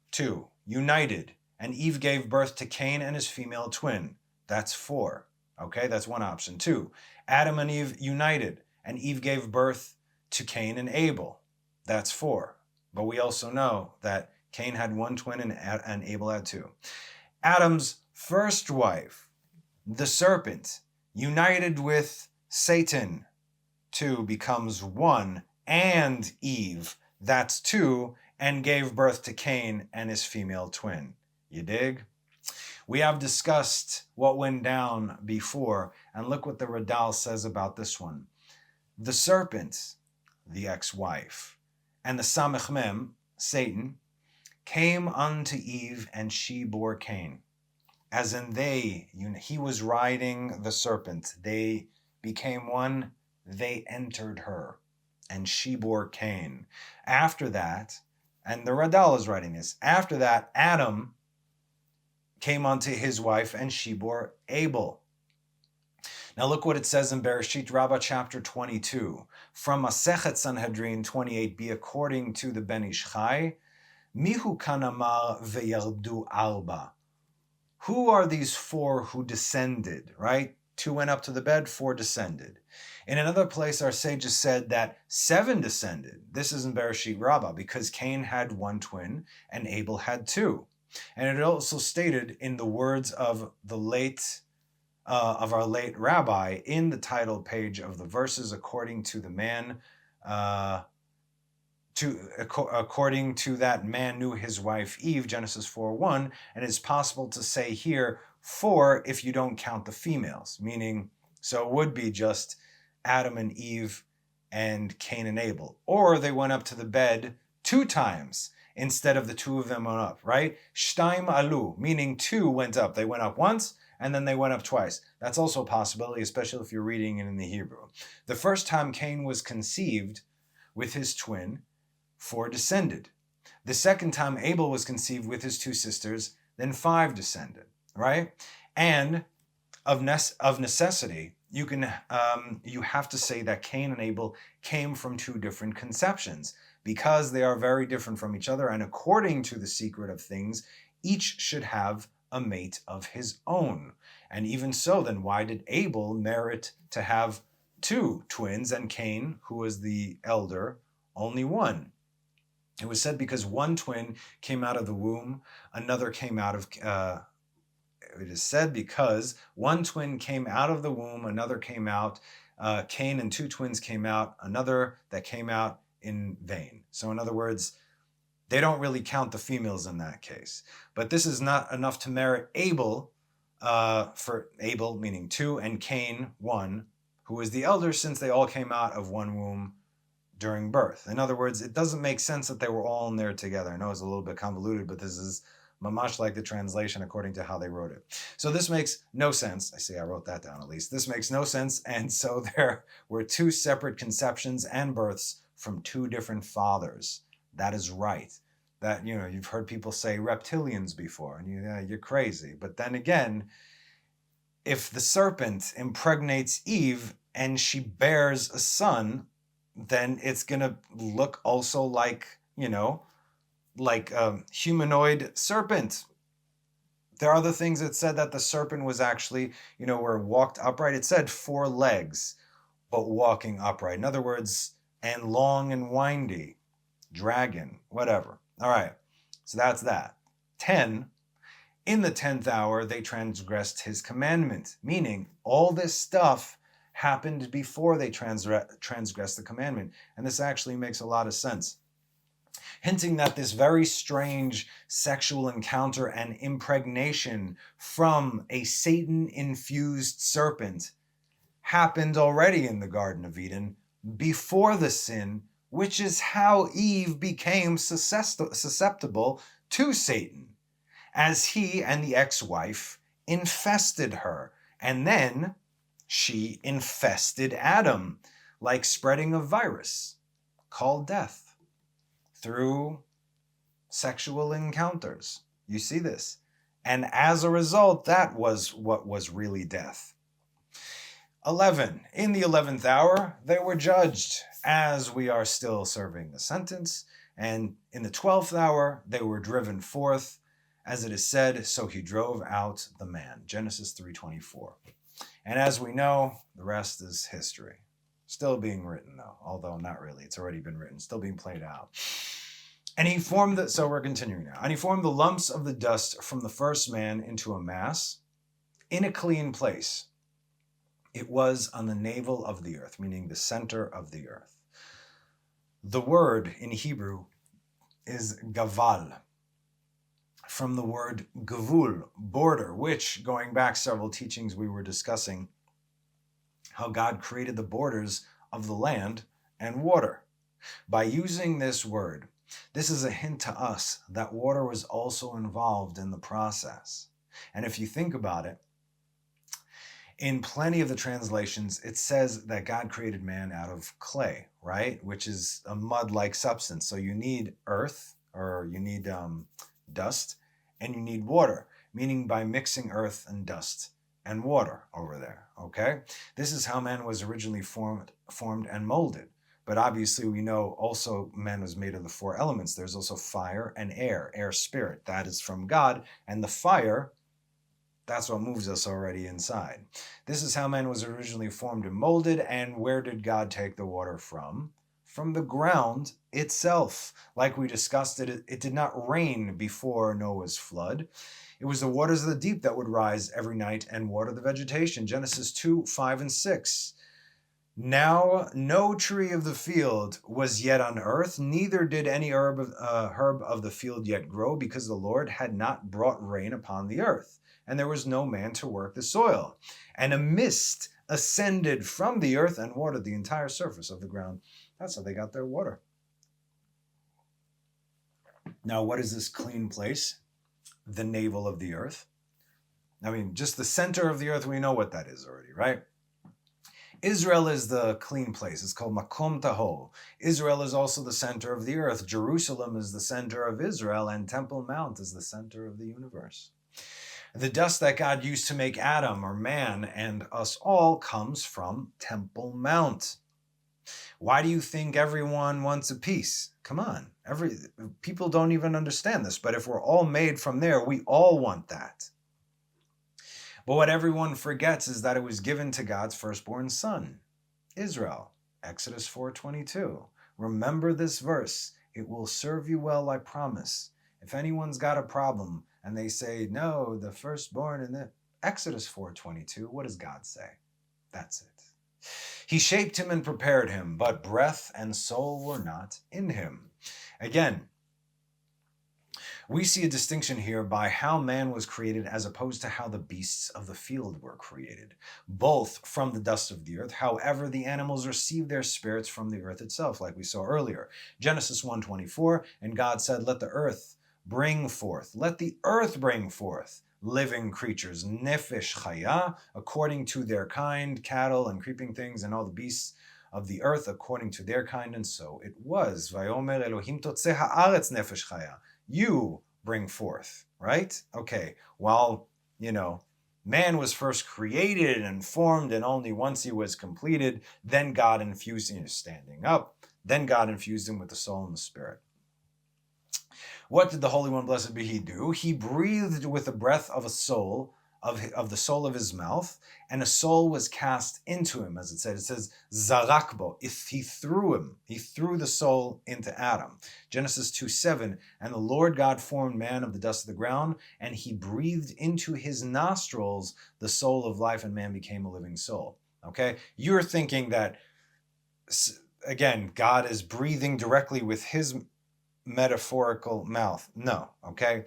2, united, and Eve gave birth to Cain and his female twin. That's 4. Okay, that's one option. 2, Adam and Eve united, and Eve gave birth to Cain and Abel. That's 4. But we also know that Cain had 1 twin and Abel had 2. Adam's first wife, the serpent, united with Satan, 2 becomes 1, and Eve, that's 2, and gave birth to Cain and his female twin. You dig? We have discussed what went down before, and look what the Radal says about this one. The serpent, the ex-wife, and the Samech Mem, Satan, came unto Eve, and she bore Cain. As in he was riding the serpent. They became one, they entered her, and she bore Cain. After that, and the Radal is writing this, after that, Adam came unto his wife, and she bore Abel. Now look what it says in Bereshit Rabbah chapter 22. From Masechet Sanhedrin 28b, according to the Ben Ish Chai, Mihu kanamar veyardu arba. Who are these four who descended, right? 2 went up to the bed, 4 descended. In another place, our sages said that 7 descended. This is in Bereshit Rabbah, because Cain had 1 twin and Abel had 2. And it also stated in the words of our late rabbi in the title page of the verses, according to the man, according to that man knew his wife Eve, Genesis 4:1, and it's possible to say here 4 if you don't count the females, meaning, so it would be just Adam and Eve and Cain and Abel. Or they went up to the bed 2 times instead of the 2 of them went up, right? Shtaim alu, meaning 2 went up. They went up once and then they went up twice. That's also a possibility, especially if you're reading it in the Hebrew. The first time Cain was conceived with his twin, 4 descended. The second time Abel was conceived with his 2 sisters, then 5 descended, right? And of necessity, you have to say that Cain and Abel came from 2 different conceptions, because they are very different from each other, and according to the secret of things, each should have a mate of his own. And even so, then why did Abel merit to have 2 twins, and Cain, who was the elder, only 1? It was said because 1 twin came out of the womb, another came out of... it is said because 1 twin came out of the womb, another came out, Cain and 2 twins came out, another that came out in vain. So in other words, they don't really count the females in that case. But this is not enough to merit Abel, for Abel meaning 2, and Cain 1, who was the elder, since they all came out of 1 womb during birth. In other words, it doesn't make sense that they were all in there together. I know it's a little bit convoluted, but this is mamash like the translation according to how they wrote it. So this makes no sense. I see I wrote that down at least. This makes no sense. And so there were 2 separate conceptions and births from 2 different fathers. That is right. That, you've heard people say reptilians before, and you're crazy. But then again, if the serpent impregnates Eve and she bears a son, then it's going to look also like a humanoid serpent. There are other things that said that the serpent was actually, where it walked upright. It said 4 legs, but walking upright. In other words, and long and windy, dragon, whatever. All right, so that's that. 10, in the 10th hour, they transgressed his commandment, meaning all this stuff happened before they transgressed the commandment. And this actually makes a lot of sense, hinting that this very strange sexual encounter and impregnation from a Satan-infused serpent happened already in the Garden of Eden before the sin, which is how Eve became susceptible to Satan, as he and the ex-wife infested her, and then she infested Adam, like spreading a virus called death through sexual encounters. You see this. And as a result, that was what was really death. 11. In the 11th hour, they were judged, as we are still serving the sentence. And in the 12th hour, they were driven forth, as it is said, so he drove out the man. Genesis 3:24. And as we know, the rest is history. Still being written, though, although not really. It's already been written, still being played out. And he formed so we're continuing now. And he formed the lumps of the dust from the first man into a mass in a clean place. It was on the navel of the earth, meaning the center of the earth. The word in Hebrew is gaval, from the word gavul, border, which, going back several teachings, we were discussing how God created the borders of the land and water. By using this word, this is a hint to us that water was also involved in the process. And if you think about it, in plenty of the translations, it says that God created man out of clay, right? Which is a mud-like substance. So you need earth, or you need dust, and you need water. meaning by mixing earth and dust and water over there, okay? This is how man was originally formed and molded. But obviously we know also man was made of the four elements. There's also fire and air spirit. That is from God. And the fire, that's what moves us already inside. This is how man was originally formed and molded. And where did God take the water from? From the ground itself. Like we discussed, it did not rain before Noah's flood. It was the waters of the deep that would rise every night and water the vegetation. Genesis 2, 5, and 6. Now no tree of the field was yet on earth, neither did any herb of the field yet grow, because the Lord had not brought rain upon the earth, and there was no man to work the soil. And a mist ascended from the earth and watered the entire surface of the ground. That's how they got their water. Now, what is this clean place? The navel of the earth. I mean, just the center of the earth, we know what that is already, right? Israel is the clean place. It's called Makom Tahor. Israel is also the center of the earth. Jerusalem is the center of Israel, and Temple Mount is the center of the universe. The dust that God used to make Adam, or man, and us all comes from Temple Mount. Why do you think everyone wants a piece? Come on. People don't even understand this, but if we're all made from there, we all want that. But what everyone forgets is that it was given to God's firstborn son, Israel. Exodus 4:22. Remember this verse. It will serve you well, I promise. If anyone's got a problem and they say, no, the firstborn in the Exodus 4:22, what does God say? That's it. He shaped him and prepared him, but breath and soul were not in him. Again, we see a distinction here by how man was created as opposed to how the beasts of the field were created, both from the dust of the earth. However, the animals received their spirits from the earth itself, like we saw earlier. Genesis 1:24, and God said, let the earth bring forth living creatures, nefesh chaya, according to their kind, cattle and creeping things and all the beasts of the earth according to their kind, and so it was. Vayomer Elohim totzeh haaretz nefesh chaya. You bring forth, right? Okay, while, man was first created and formed, and only once he was completed, then God infused him, standing up, then God infused him with the soul and the spirit. What did the Holy One, blessed be He, do? He breathed with the breath of a soul, of the soul of his mouth, and a soul was cast into him, as it said. It says, zarakbo, if he threw the soul into Adam. Genesis 2:7, and the Lord God formed man of the dust of the ground, and he breathed into his nostrils the soul of life, and man became a living soul. Okay? You're thinking that, again, God is breathing directly with his metaphorical mouth. No, okay?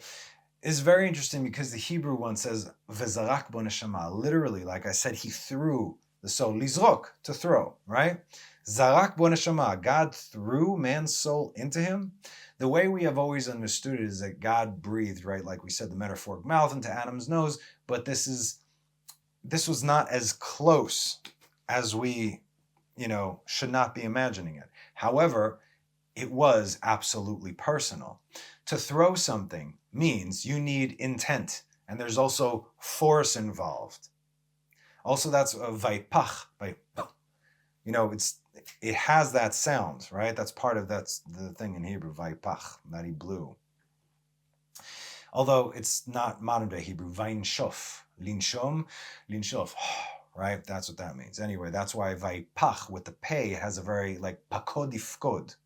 It's very interesting because the Hebrew one says, Vezarak bo neshama. Literally, like I said, he threw the soul. Lizrok, to throw, right? Zarak bo neshama. God threw man's soul into him. The way we have always understood it is that God breathed, right? Like we said, the metaphoric mouth into Adam's nose, but this was not as close as we, should not be imagining it. However, it was absolutely personal. To throw something means you need intent, and there's also force involved. Also, that's vaipach. It has that sound, right? That's the thing in Hebrew, vaipach, that he blew. Although it's not modern day Hebrew, vainshof, linshom, linshof, right? That's what that means. Anyway, that's why vaipach with the pei has a very pakodifkod.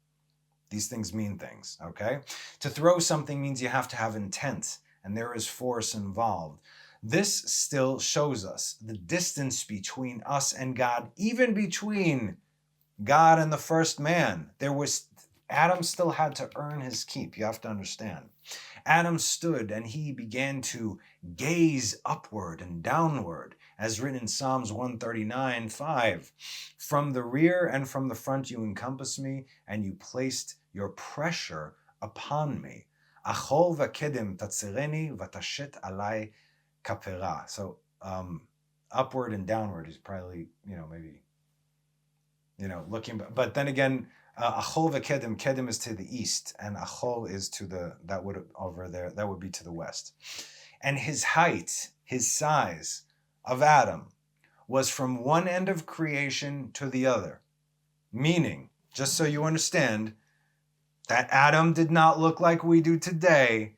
These things mean things, okay? To throw something means you have to have intent, and there is force involved. This still shows us the distance between us and God, even between God and the first man. Adam still had to earn his keep, you have to understand. Adam stood and he began to gaze upward and downward, as written in Psalms 139:5. From the rear and from the front you encompassed me, and you placed your pressure upon me. Achol v'kedem tatzireni v'tashet alai kapera. So upward and downward is probably, maybe, looking, but then again, Achol v'kedem, kedem is to the east, and Achol is that would be to the west. and his height, his size of Adam, was from one end of creation to the other. Meaning, just so you understand, that Adam did not look like we do today.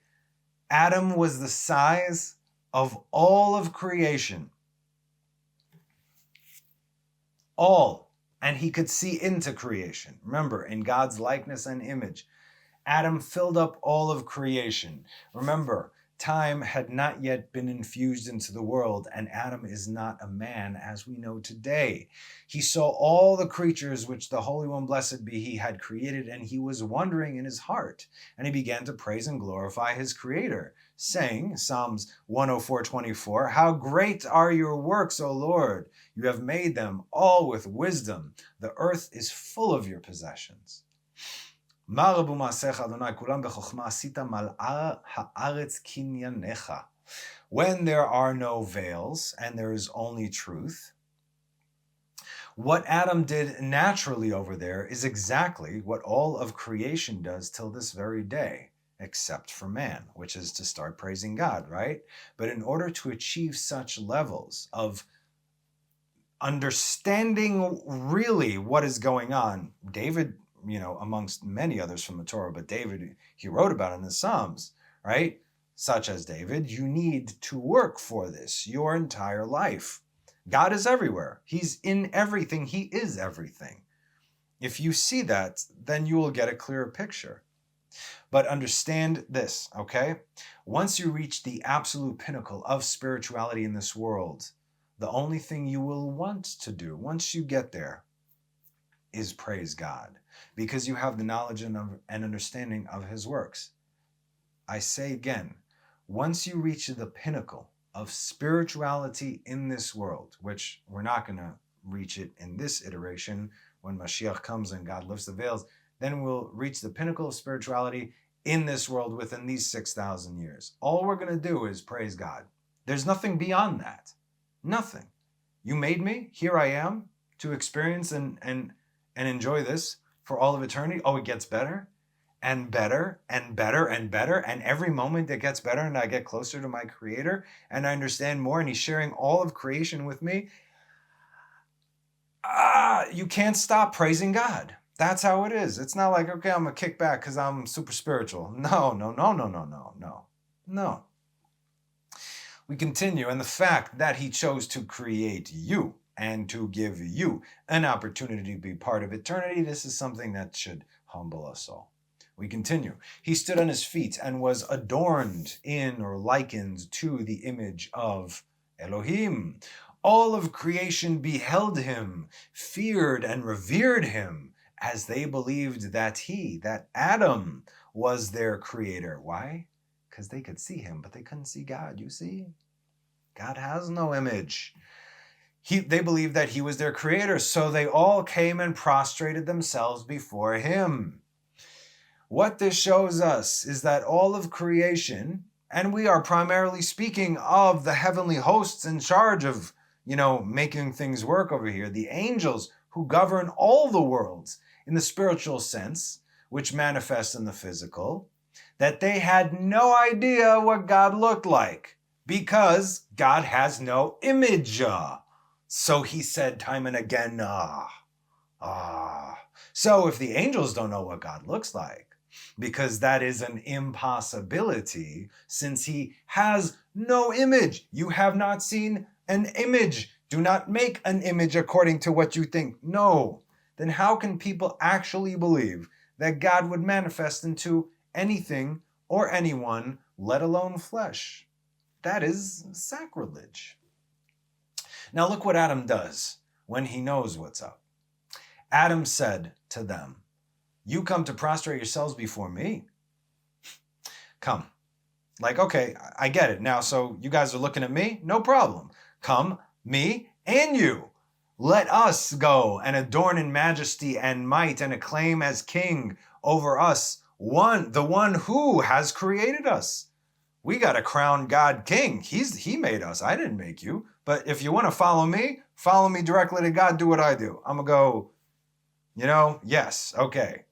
Adam was the size of all of creation. All. And he could see into creation. Remember, in God's likeness and image, Adam filled up all of creation. Remember, time had not yet been infused into the world, and Adam is not a man as we know today. He saw all the creatures which the Holy One, blessed be He, had created, and he was wondering in his heart. And he began to praise and glorify his Creator, saying, Psalms 104:24, "How great are your works, O Lord! You have made them all with wisdom. The earth is full of your possessions." When there are no veils and there is only truth, what Adam did naturally over there is exactly what all of creation does till this very day, except for man, which is to start praising God, right? But in order to achieve such levels of understanding really what is going on, David, amongst many others from the Torah, but David, he wrote about in the Psalms, right? Such as David, you need to work for this your entire life. God is everywhere. He's in everything. He is everything. If you see that, then you will get a clearer picture. But understand this, okay? Once you reach the absolute pinnacle of spirituality in this world, the only thing you will want to do once you get there is praise God, because you have the knowledge and understanding of His works. I say again, once you reach the pinnacle of spirituality in this world, which we're not going to reach it in this iteration, when Mashiach comes and God lifts the veils, then we'll reach the pinnacle of spirituality in this world within these 6,000 years. All we're going to do is praise God. There's nothing beyond that. Nothing. You made me. Here I am to experience and enjoy this for all of eternity. Oh, it gets better and better and better and better. And every moment it gets better and I get closer to my Creator and I understand more and He's sharing all of creation with me. You can't stop praising God. That's how it is. It's not like, okay, I'm going to kick back because I'm super spiritual. No. We continue, and the fact that He chose to create you and to give you an opportunity to be part of eternity, this is something that should humble us all. We continue. He stood on His feet and was adorned in or likened to the image of Elohim. All of creation beheld Him, feared and revered Him, as they believed that Adam, was their creator. Why? Because they could see Him, but they couldn't see God, you see? God has no image. They believed that He was their creator, so they all came and prostrated themselves before Him. What this shows us is that all of creation, and we are primarily speaking of the heavenly hosts in charge of, making things work over here, the angels who govern all the worlds in the spiritual sense, which manifests in the physical, that they had no idea what God looked like because God has no image. So He said time and again, So if the angels don't know what God looks like, because that is an impossibility, since He has no image. You have not seen an image. Do not make an image according to what you think. No. Then how can people actually believe that God would manifest into anything or anyone, let alone flesh? That is sacrilege. Now look what Adam does when he knows what's up. Adam said to them, "You come to prostrate yourselves before me?" Come. Like, okay, I get it. Now, so you guys are looking at me? No problem. Come, me and you. Let us go and adorn in majesty and might and acclaim as king over us, the one who has created us. We got to crown God king. He made us. I didn't make you. But if you want to follow me directly to God, do what I do. I'm going to go, yes, okay.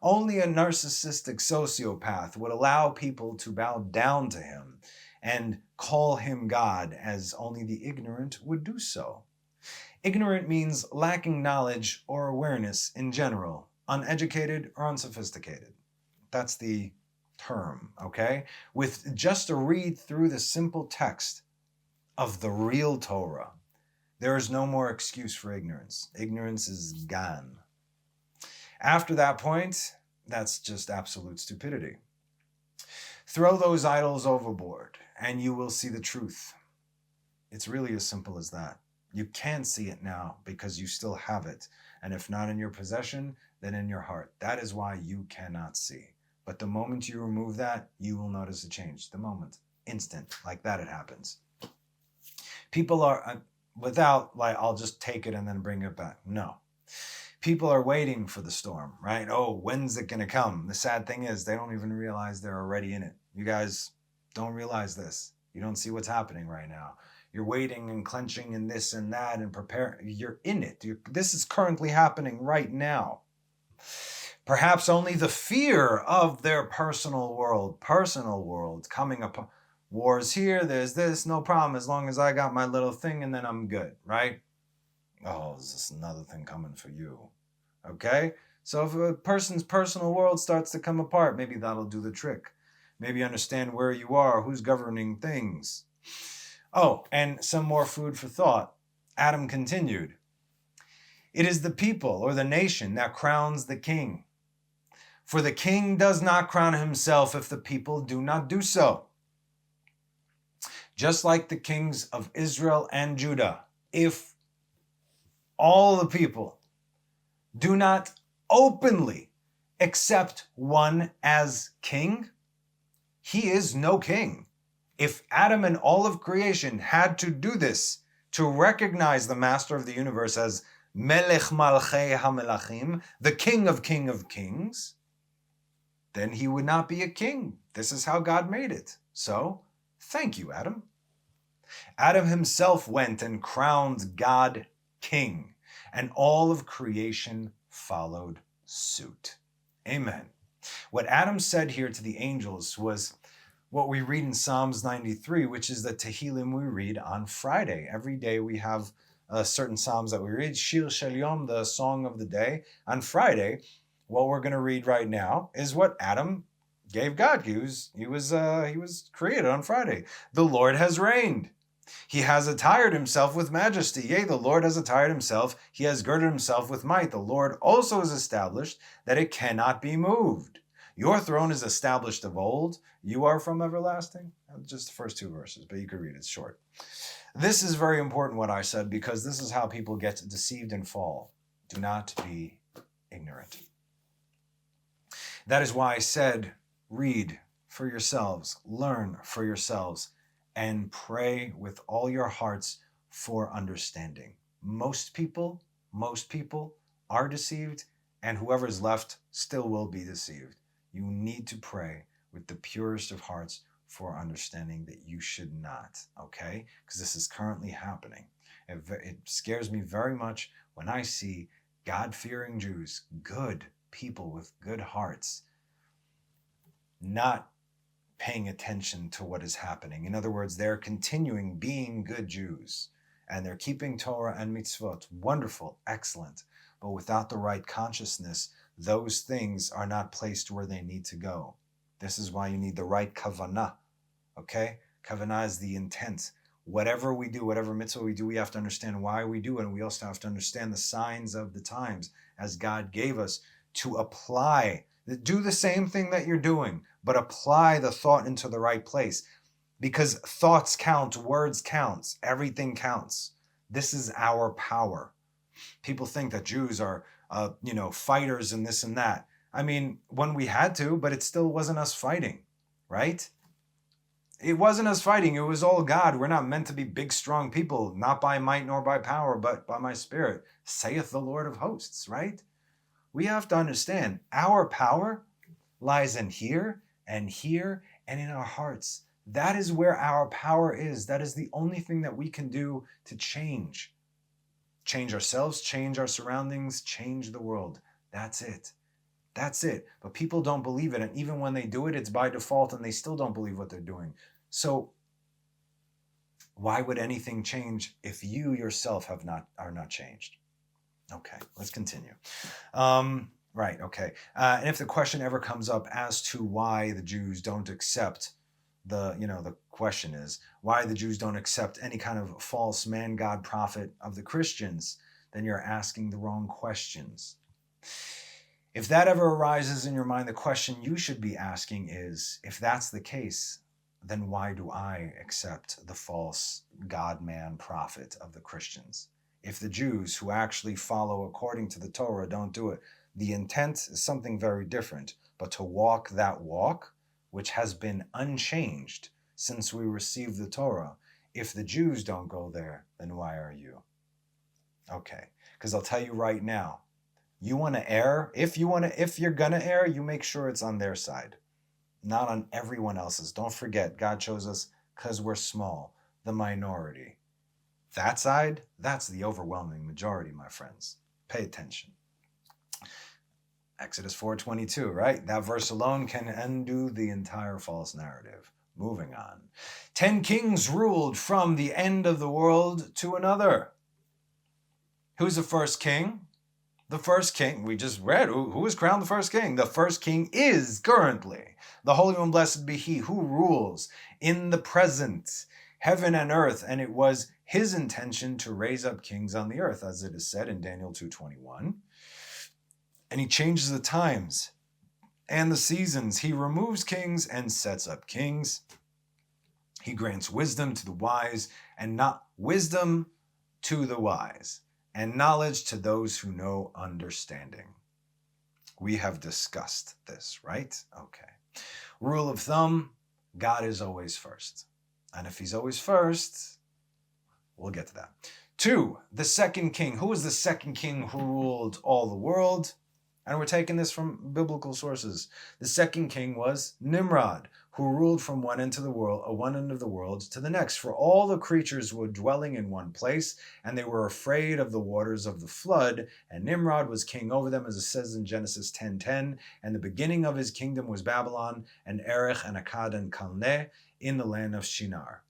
Only a narcissistic sociopath would allow people to bow down to him and call him God, as only the ignorant would do so. Ignorant means lacking knowledge or awareness in general, uneducated or unsophisticated. That's the term, okay? With just a read through the simple text of the real Torah, there is no more excuse for ignorance. Ignorance is gone. After that point, that's just absolute stupidity. Throw those idols overboard, and you will see the truth. It's really as simple as that. You can see it now because you still have it. And if not in your possession, then in your heart. That is why you cannot see. But the moment you remove that, you will notice a change. The moment. Instant. Like that it happens. People are, without, like, I'll just take it and then bring it back. No. People are waiting for the storm, right? Oh, when's it going to come? The sad thing is they don't even realize they're already in it. You guys don't realize this. You don't see what's happening right now. You're waiting and clenching and this and that and preparing. You're in it. This is currently happening right now. Perhaps only the fear of their personal world coming up. Wars here, there's this, no problem, as long as I got my little thing and then I'm good, right? Oh, is this another thing coming for you? Okay? So if a person's personal world starts to come apart, maybe that'll do the trick. Maybe understand where you are, who's governing things. Oh, and some more food for thought. Adam continued, "It is the people or the nation that crowns the king. For the king does not crown himself if the people do not do so. Just like the kings of Israel and Judah, if all the people do not openly accept one as king, he is no king. If Adam and all of creation had to do this to recognize the master of the universe as Melech Malchei HaMelachim, the king of kings, then he would not be a king. This is how God made it. So, thank you, Adam." Adam himself went and crowned God king, and all of creation followed suit. Amen. What Adam said here to the angels was what we read in Psalms 93, which is the Tehillim we read on Friday. Every day we have certain Psalms that we read. Shir Shel Yom, the song of the day. On Friday, what we're going to read right now is what Adam gave God. He was created on Friday. The Lord has reigned. He has attired himself with majesty. Yea, the Lord has attired himself. He has girded himself with might. The Lord also has established that it cannot be moved. Your throne is established of old. You are from everlasting. Just the first two verses, but you could read it. It's short. This is very important what I said, because this is how people get deceived and fall. Do not be ignorant. That is why I said, read for yourselves, learn for yourselves, and pray with all your hearts for understanding. Most people are deceived, and whoever is left still will be deceived. You need to pray with the purest of hearts for understanding that you should not, okay? Because this is currently happening. It scares me very much when I see God-fearing Jews, good people with good hearts, not paying attention to what is happening. In other words, they're continuing being good Jews, and they're keeping Torah and mitzvot. Wonderful, excellent. But without the right consciousness, those things are not placed where they need to go. This is why you need the right kavanah, okay? Kavanah is the intent. Whatever we do, whatever mitzvah we do, we have to understand why we do it, and we also have to understand the signs of the times as God gave us to apply. Do the same thing that you're doing, but apply the thought into the right place, because thoughts count, words count, everything counts. This is our power. People think that Jews are, fighters and this and that. I mean, when we had to, but it still wasn't us fighting, right? It wasn't us fighting. It was all God. We're not meant to be big, strong people, not by might nor by power, but by my spirit, saith the Lord of hosts, right? We have to understand our power lies in here and in our hearts. That is where our power is. That is the only thing that we can do to change. Change ourselves, change our surroundings, change the world. That's it. That's it. But people don't believe it. And even when they do it, it's by default, and they still don't believe what they're doing. So Why would anything change if you yourself are not changed? Okay, let's continue. Right, okay. And if the question ever comes up as to why the Jews don't accept the question is why the Jews don't accept any kind of false man, God, prophet of the Christians, then you're asking the wrong questions. If that ever arises in your mind, the question you should be asking is, if that's the case, then why do I accept the false God, man, prophet of the Christians? If the Jews who actually follow according to the Torah don't do it, the intent is something very different. But to walk that walk, which has been unchanged since we received the Torah, if the Jews don't go there, then why are you? Okay, because I'll tell you right now, you want to err. If you're gonna err, you make sure it's on their side, not on everyone else's. Don't forget, God chose us because we're small, the minority. That side, that's the overwhelming majority, my friends. Pay attention. Exodus 4:22, right? That verse alone can undo the entire false narrative. Moving on. 10 kings ruled from the end of the world to another. Who's the first king? The first king, we just read, who was crowned the first king? The first king is currently the Holy One, blessed be He, who rules in the present heaven and earth, and it was His intention to raise up kings on the earth, as it is said in Daniel 2:21. And He changes the times and the seasons. He removes kings and sets up kings. He grants wisdom to the wise and not wisdom to the wise, and knowledge to those who know understanding. We have discussed this, right? Okay. Rule of thumb, God is always first. And if He's always first, we'll get to that. 2, the second king. Who was the second king who ruled all the world? And we're taking this from biblical sources. The second king was Nimrod, who ruled from one end of the world to the next. For all the creatures were dwelling in one place, and they were afraid of the waters of the flood. And Nimrod was king over them, as it says in Genesis 10:10. And the beginning of his kingdom was Babylon, and Erech, and Akkad, and Calneh, in the land of Shinar.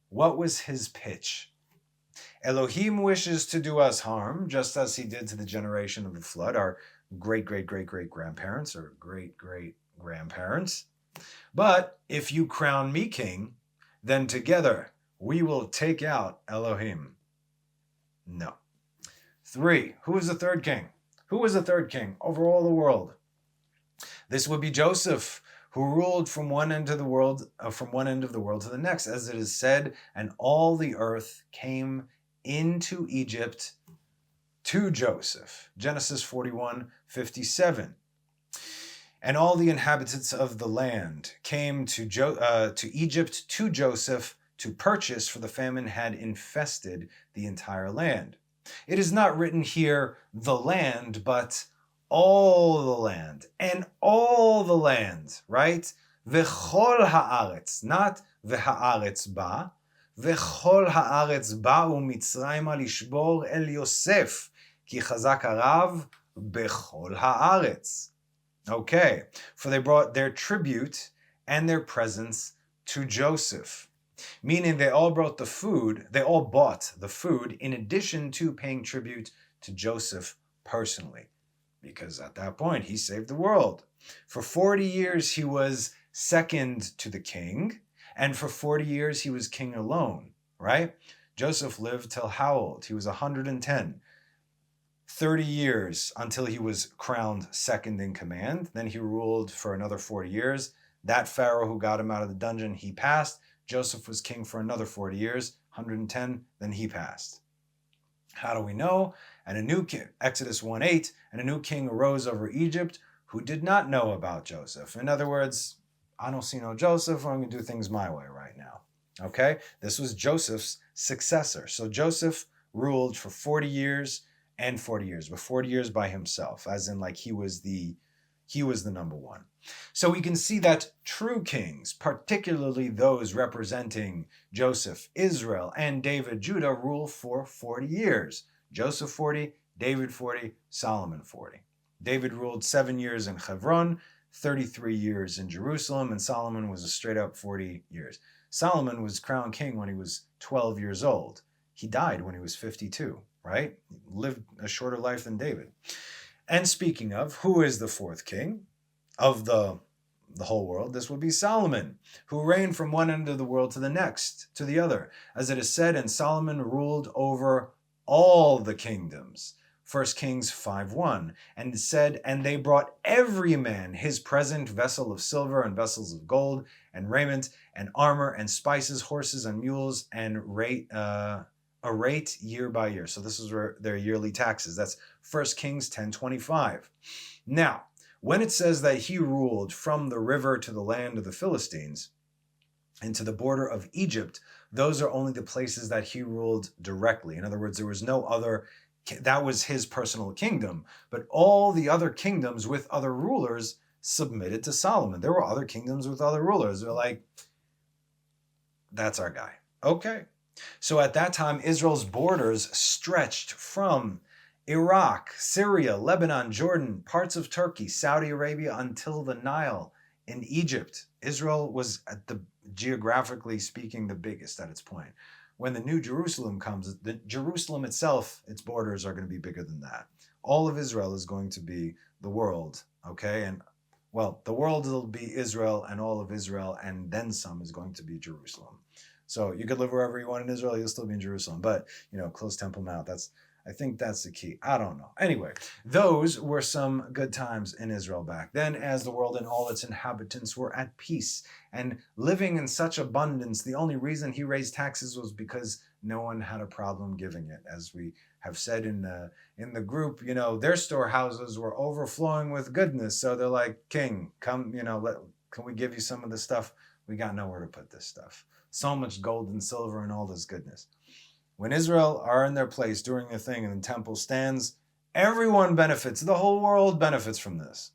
What was his pitch? Elohim wishes to do us harm, just as He did to the generation of the flood, our great-great-great-great-grandparents or great-great-grandparents. But if you crown me king, then together we will take out Elohim. No. 3, who was the third king? Who was the third king over all the world? This would be Joseph, who ruled from one end of the world to the next, as it is said, and all the earth came into Egypt to Joseph. Genesis 41:57. And all the inhabitants of the land came to Egypt to Joseph to purchase, for the famine had infested the entire land. It is not written here the land, but all the land, and all the land, right? V'chol haaretz, not v'haaretz ba. V'chol haaretz ba'u Mitzrayma lishbor el Yosef, ki chazak harav b'chol haaretz. Okay, for they brought their tribute and their presents to Joseph. Meaning they all bought the food in addition to paying tribute to Joseph personally. Because at that point, he saved the world. For 40 years, he was second to the king. And for 40 years, he was king alone, right? Joseph lived till how old? He was 110. 30 years until he was crowned second in command. Then he ruled for another 40 years. That Pharaoh who got him out of the dungeon, he passed. Joseph was king for another 40 years, 110, then he passed. How do we know? And a new king, Exodus 1:8, and a new king arose over Egypt who did not know about Joseph. In other words, I don't see no Joseph, I'm going to do things my way right now. Okay? This was Joseph's successor. So Joseph ruled for 40 years and 40 years, but 40 years by himself, as in like he was the number one. So we can see that true kings, particularly those representing Joseph, Israel, and David, Judah, rule for 40 years. Joseph 40, David 40, Solomon 40. David ruled 7 years in Hebron, 33 years in Jerusalem, and Solomon was a straight up 40 years. Solomon was crowned king when he was 12 years old. He died when he was 52, right? He lived a shorter life than David. And speaking of, who is the fourth king of the whole world? This would be Solomon, who reigned from one end of the world to the next, to the other. As it is said, and Solomon ruled over all the kingdoms. 1 Kings 5:1, and it said, and they brought every man his present vessel of silver and vessels of gold and raiment and armor and spices, horses and mules, and a rate year by year. So this is their yearly taxes. That's 1 Kings 10:25. Now, when it says that he ruled from the river to the land of the Philistines and to the border of Egypt, those are only the places that he ruled directly. In other words, there was no other, that was his personal kingdom. But all the other kingdoms with other rulers submitted to Solomon. There were other kingdoms with other rulers. They're like, that's our guy. Okay. So at that time, Israel's borders stretched from Iraq, Syria, Lebanon, Jordan, parts of Turkey, Saudi Arabia, until the Nile in Egypt. Israel was, geographically speaking, the biggest at its point. When the New Jerusalem comes, Jerusalem itself, its borders are going to be bigger than that. All of Israel is going to be the world, okay? And, well, the world will be Israel, and all of Israel, and then some is going to be Jerusalem. So you could live wherever you want in Israel, you'll still be in Jerusalem. But, close Temple Mount, I think that's the key. I don't know. Anyway, those were some good times in Israel back then, as the world and all its inhabitants were at peace and living in such abundance. The only reason he raised taxes was because no one had a problem giving it. As we have said in the group, their storehouses were overflowing with goodness. So they're like, King, come, can we give you some of the stuff? We got nowhere to put this stuff. So much gold and silver and all this goodness. When Israel are in their place doing their thing and the temple stands, everyone benefits. The whole world benefits from this.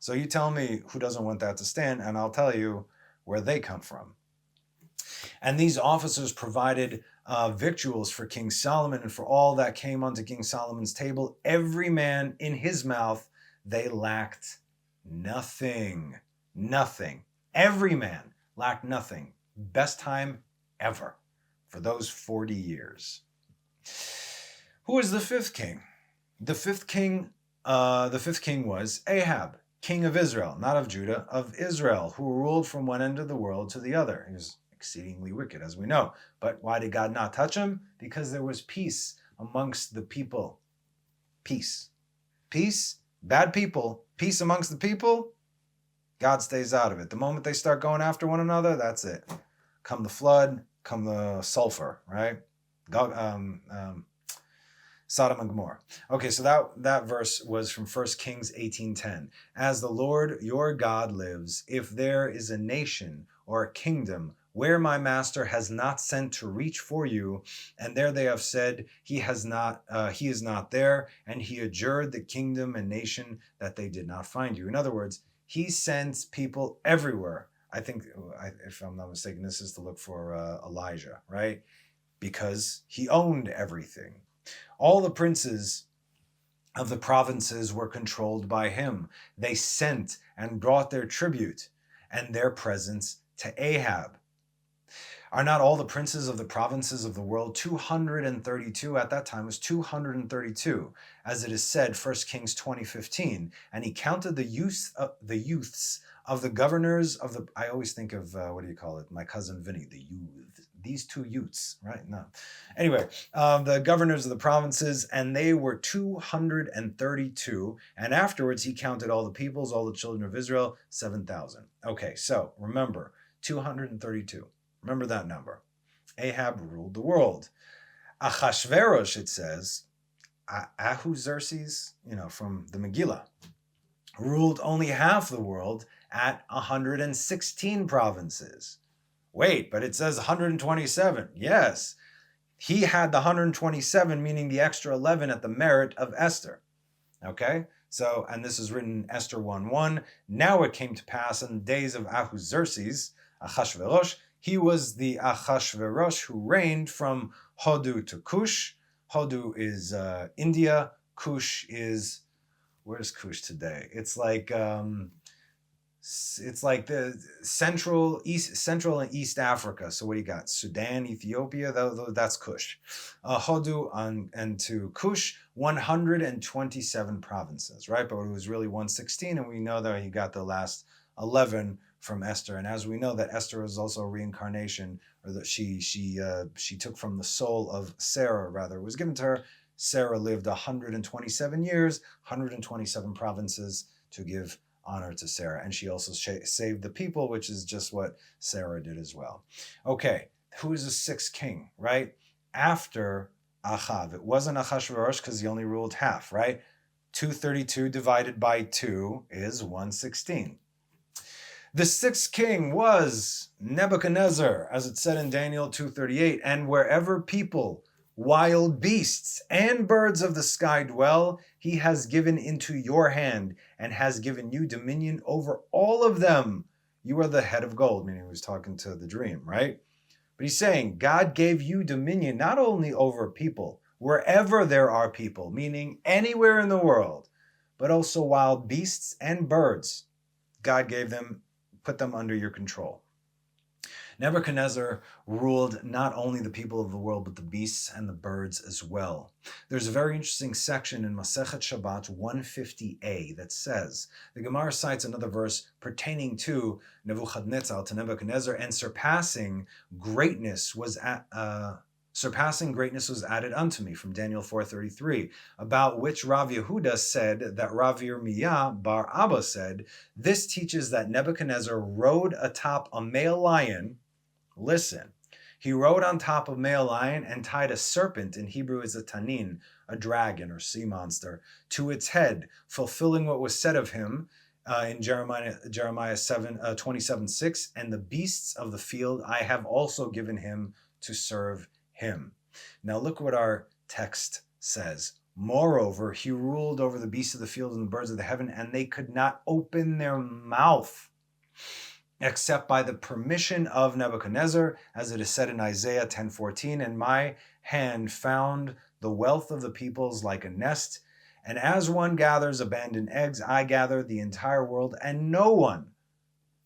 So you tell me who doesn't want that to stand, and I'll tell you where they come from. And these officers provided victuals for King Solomon and for all that came unto King Solomon's table. Every man in his mouth, they lacked nothing. Nothing. Every man lacked nothing. Best time ever. For those 40 years. Who is the fifth king? The fifth king was Ahab, king of Israel, not of Judah, of Israel, who ruled from one end of the world to the other. He was exceedingly wicked, as we know. But why did God not touch him? Because there was peace amongst the people. Peace. Peace, bad people, peace amongst the people, God stays out of it. The moment they start going after one another, that's it. Come the flood, come the sulfur, right? Sodom and Gomorrah. Okay, so that verse was from 1 Kings 18:10. As the Lord your God lives, if there is a nation or a kingdom where my master has not sent to reach for you, and there they have said he is not there, and he adjured the kingdom and nation that they did not find you. In other words, he sends people everywhere. I think, if I'm not mistaken, this is to look for Elijah, right? Because he owned everything. All the princes of the provinces were controlled by him. They sent and brought their tribute and their presents to Ahab. Are not all the princes of the provinces of the world 232? At that time was 232, as it is said, 1 Kings 20:15. And he counted the youths of the governors of the, I always think of, my cousin Vinny, the youth. These two youths, right? No. Anyway, the governors of the provinces, and they were 232. And afterwards he counted all the peoples, all the children of Israel, 7,000. Okay, so remember, 232. Remember that number. Ahab ruled the world. Ahasuerus, it says, Ahasuerus, from the Megillah, ruled only half the world at 116 provinces. Wait, but it says 127. Yes, he had the 127, meaning the extra 11 at the merit of Esther. Okay? So, and this is written in Esther 1:1. Now it came to pass in the days of Ahasuerus, he was the Ahasuerus who reigned from Hodu to Cush. Hodu is India. Cush is, where's Cush today? It's like it's like the central and East Africa. So what do you got? Sudan, Ethiopia, that's Kush. Hodu and to Kush, 127 provinces, right? But it was really 116, and we know that he got the last 11 from Esther. And as we know that Esther was also a reincarnation, or that she took from the soul of Sarah, rather. It was given to her. Sarah lived 127 years, 127 provinces to give honor to Sarah. And she also saved the people, which is just what Sarah did as well. Okay, who is the sixth king, right? After Ahab. It wasn't Ahasuerus because he only ruled half, right? 232 divided by 2 is 116. The sixth king was Nebuchadnezzar, as it said in Daniel 2:38, and wherever people, wild beasts, and birds of the sky dwell, he has given into your hand, and has given you dominion over all of them. You are the head of gold, meaning he was talking to the dream, right? But he's saying, God gave you dominion not only over people, wherever there are people, meaning anywhere in the world, but also wild beasts and birds. God gave them, put them under your control. Nebuchadnezzar ruled not only the people of the world, but the beasts and the birds as well. There's a very interesting section in Masechet Shabbat 150a that says, the Gemara cites another verse pertaining to Nebuchadnezzar, to Nebuchadnezzar, and surpassing greatness was added unto me, from Daniel 4:33, about which Rav Yehuda said that Rav Yirmiyah bar Abba said, this teaches that Nebuchadnezzar rode atop a male lion. Listen, he rode on top of a male lion and tied a serpent, in Hebrew is a tanin, a dragon or sea monster, to its head, fulfilling what was said of him in Jeremiah 27:6, and the beasts of the field I have also given him to serve him. Now look what our text says. Moreover, he ruled over the beasts of the field and the birds of the heaven, and they could not open their mouth except by the permission of Nebuchadnezzar, as it is said in Isaiah 10:14, and my hand found the wealth of the peoples like a nest, and as one gathers abandoned eggs, I gathered the entire world, and no one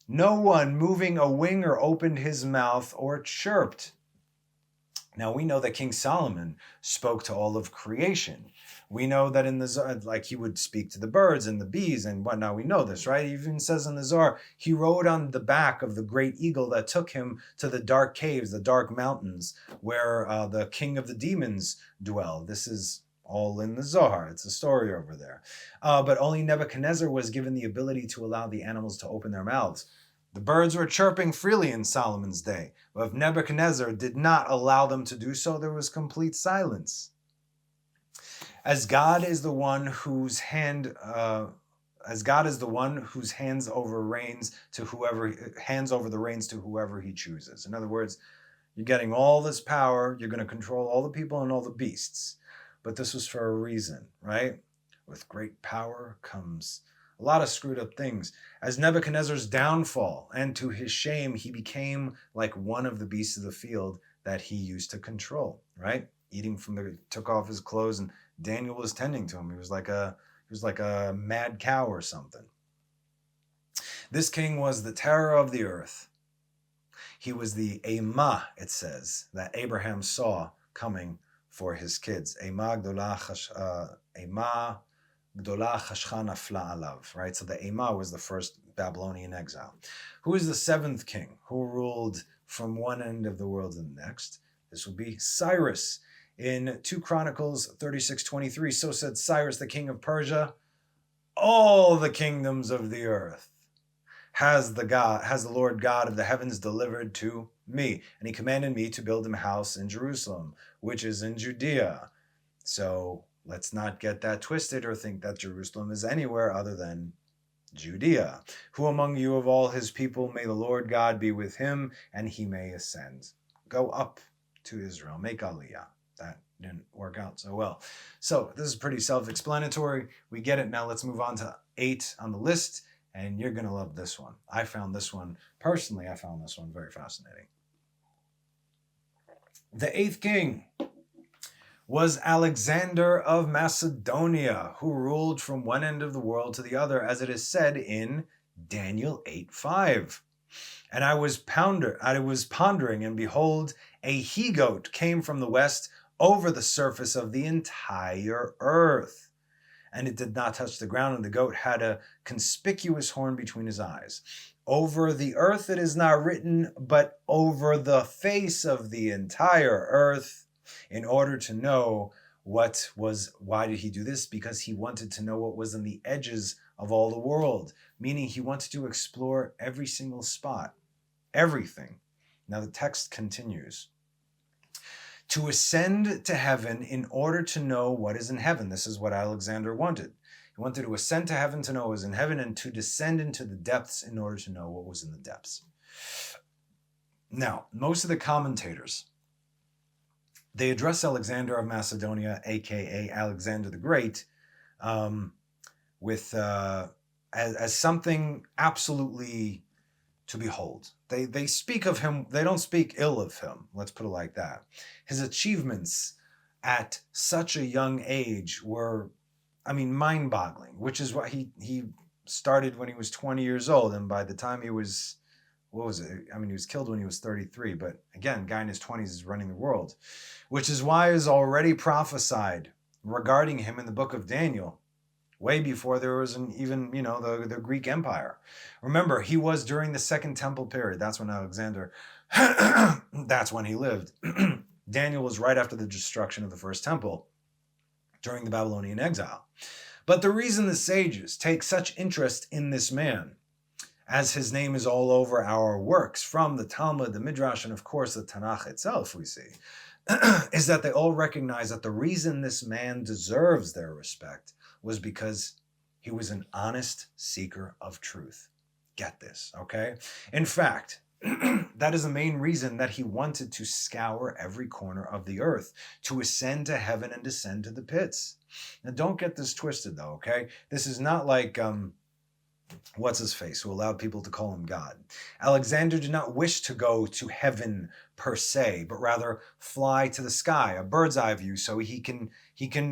moving a wing or opened his mouth or chirped. Now we know that King Solomon spoke to all of creation. We know that in the Zohar, like he would speak to the birds and the bees and whatnot. We know this, right? He even says in the Zohar, he rode on the back of the great eagle that took him to the dark caves, the dark mountains, where the king of the demons dwell. This is all in the Zohar. It's a story over there. But only Nebuchadnezzar was given the ability to allow the animals to open their mouths. The birds were chirping freely in Solomon's day, but if Nebuchadnezzar did not allow them to do so, there was complete silence. As God is the one whose hands over the reins to whoever he chooses. In other words, you're getting all this power, you're going to control all the people and all the beasts. But this was for a reason, right? With great power comes a lot of screwed up things. As Nebuchadnezzar's downfall, and to his shame, he became like one of the beasts of the field that he used to control, right? Took off his clothes, and Daniel was tending to him. He was like a mad cow or something. This king was the terror of the earth. He was the Eimah, it says, that Abraham saw coming for his kids. Eimah Gdolah Chashcha Nafla Alav, right? So the Eimah was the first Babylonian exile. Who is the seventh king who ruled from one end of the world to the next? This would be Cyrus. In 2 Chronicles 36:23, so said Cyrus, the king of Persia, all the kingdoms of the earth has the Lord God of the heavens delivered to me. And he commanded me to build him a house in Jerusalem, which is in Judea. So let's not get that twisted or think that Jerusalem is anywhere other than Judea. Who among you of all his people may the Lord God be with him, and he may ascend. Go up to Israel, make Aliyah. That didn't work out so well. So this is pretty self-explanatory. We get it. Now let's move on to 8 on the list, and you're going to love this one. I found this one very fascinating. The 8th king was Alexander of Macedonia, who ruled from one end of the world to the other, as it is said in Daniel 8:5. And I was pondering, and behold, a he-goat came from the west over the surface of the entire earth. And it did not touch the ground, and the goat had a conspicuous horn between his eyes. Over the earth it is not written, but over the face of the entire earth, in order to know why did he do this? Because he wanted to know what was in the edges of all the world, meaning he wanted to explore every single spot, everything. Now the text continues. To ascend to heaven in order to know what is in heaven. This is what Alexander wanted. He wanted to ascend to heaven to know what was in heaven, and to descend into the depths in order to know what was in the depths. Now, most of the commentators, they address Alexander of Macedonia, aka Alexander the Great, as something absolutely to behold. They speak of him, they don't speak ill of him, let's put it like that. His achievements at such a young age were, mind-boggling, which is what he started when he was 20 years old, and by the time he was, he was killed when he was 33, but again, guy in his 20s is running the world, which is why it is already prophesied regarding him in the book of Daniel, way before there was the Greek Empire. Remember, he was during the Second Temple period. That's when Alexander, that's when he lived. Daniel was right after the destruction of the First Temple during the Babylonian exile. But the reason the sages take such interest in this man, as his name is all over our works, from the Talmud, the Midrash, and of course the Tanakh itself, we see, is that they all recognize that the reason this man deserves their respect was because he was an honest seeker of truth. Get this, okay? In fact, that is the main reason that he wanted to scour every corner of the earth, to ascend to heaven and descend to the pits. Now, don't get this twisted, though, okay? This is not like, what's-his-face, who allowed people to call him God. Alexander did not wish to go to heaven per se, but rather fly to the sky, a bird's eye view, so he can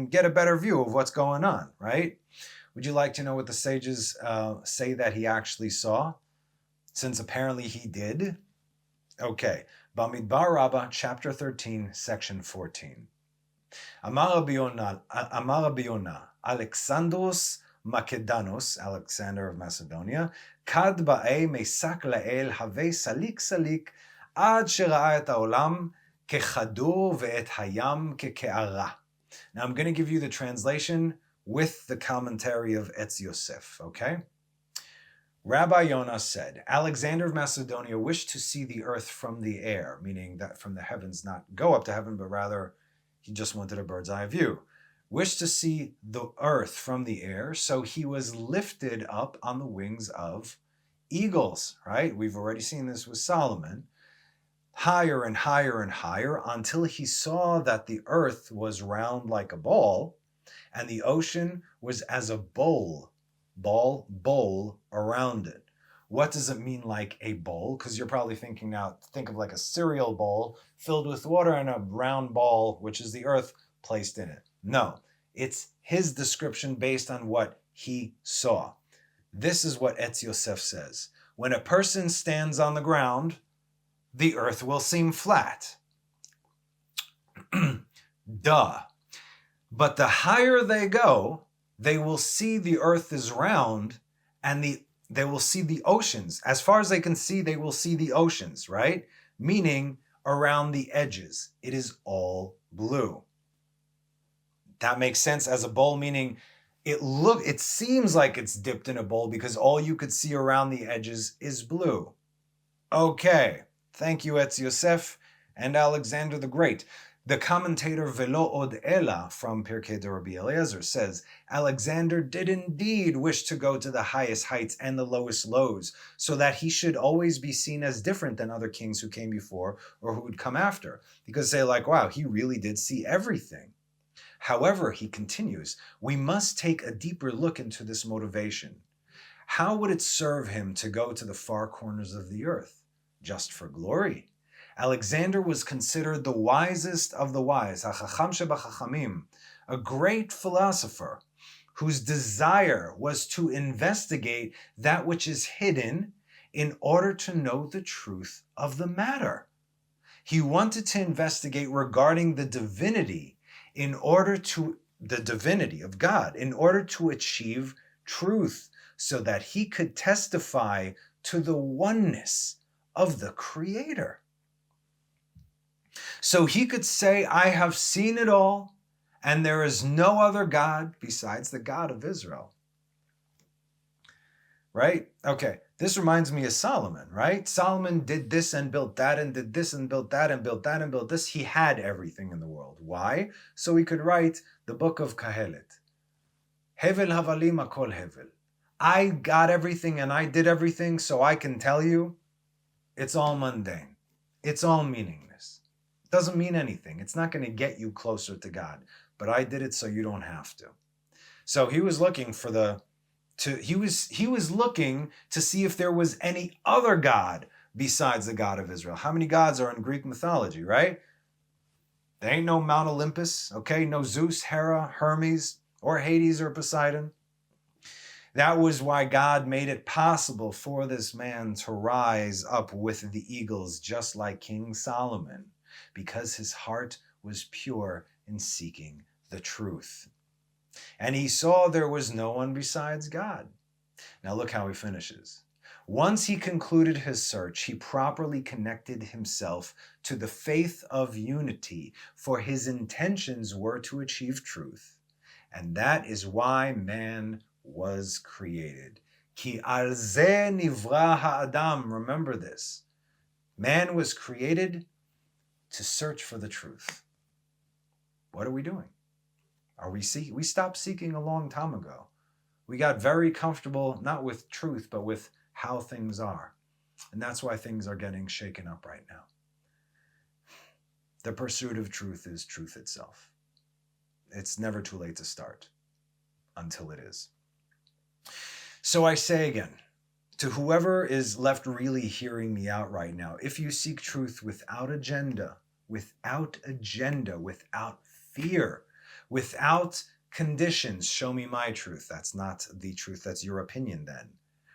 get a better view of what's going on, right? Would you like to know what the sages say that he actually saw? Since apparently he did. Okay, Bamidbar Rabbah, chapter 13, section 14. Amar Rabbi Yonah, Alexandros Macedanos, Alexander of Macedonia, kad ba'e mesak la'el have salik salik, ad שראה את העולם ככדור ואת הים כקערה. Now I'm going to give you the translation with the commentary of Etz Yosef, okay? Rabbi Yonah said, Alexander of Macedonia wished to see the earth from the air, meaning that from the heavens, not go up to heaven, but rather he just wanted a bird's eye view. Wished to see the earth from the air, so he was lifted up on the wings of eagles, right? We've already seen this with Solomon. Higher and higher and higher until he saw that the earth was round like a ball and the ocean was as a bowl around it. What does it mean like a bowl? Because you're probably thinking now, think of like a cereal bowl filled with water and a round ball, which is the earth, placed in it. No, it's his description based on what he saw. This is what Etz Yosef says. When a person stands on the ground, the earth will seem flat. Duh. But the higher they go, they will see the earth is round and they will see the oceans. As far as they can see, they will see the oceans, right? Meaning around the edges, it is all blue. That makes sense as a bowl, meaning it seems like it's dipped in a bowl because all you could see around the edges is blue. Okay, thank you, Etz Yosef and Alexander the Great. The commentator Velo Od Ela from Pirkei de Rabbi Eliezer says, Alexander did indeed wish to go to the highest heights and the lowest lows, so that he should always be seen as different than other kings who came before or who would come after, because they're like, wow, he really did see everything. However, he continues, we must take a deeper look into this motivation. How would it serve him to go to the far corners of the earth? Just for glory? Alexander was considered the wisest of the wise, HaChacham Shebachachamim, a great philosopher. whose desire was to investigate that which is hidden in order to know the truth of the matter. He wanted to investigate regarding the divinity of God, in order to achieve truth, so that he could testify to the oneness of the Creator. So he could say, I have seen it all, and there is no other God besides the God of Israel. Right? Okay, this reminds me of Solomon, right? Solomon did this and built that and did this and built that and built that and built this. He had everything in the world. Why? So he could write the book of Kahelet. Hevel havalim akol hevel. I got everything and I did everything, so I can tell you it's all mundane. It's all meaningless. It doesn't mean anything. It's not going to get you closer to God. But I did it so you don't have to. So he was looking he was looking to see if there was any other God besides the God of Israel. How many gods are in Greek mythology, right? There ain't no Mount Olympus, okay? No Zeus, Hera, Hermes, or Hades or Poseidon. That was why God made it possible for this man to rise up with the eagles, just like King Solomon, because his heart was pure in seeking the truth. And he saw there was no one besides God. Now look how he finishes. Once he concluded his search, he properly connected himself to the faith of unity, for his intentions were to achieve truth. And that is why man was created. Ki al ze nivra ha'adam. Remember this. Man was created to search for the truth. What are we doing? We stopped seeking a long time ago. We got very comfortable, not with truth, but with how things are. And that's why things are getting shaken up right now. The pursuit of truth is truth itself. It's never too late to start until it is. So I say again, to whoever is left really hearing me out right now, if you seek truth without agenda, without fear, without conditions, show me my truth. That's not the truth, that's your opinion then.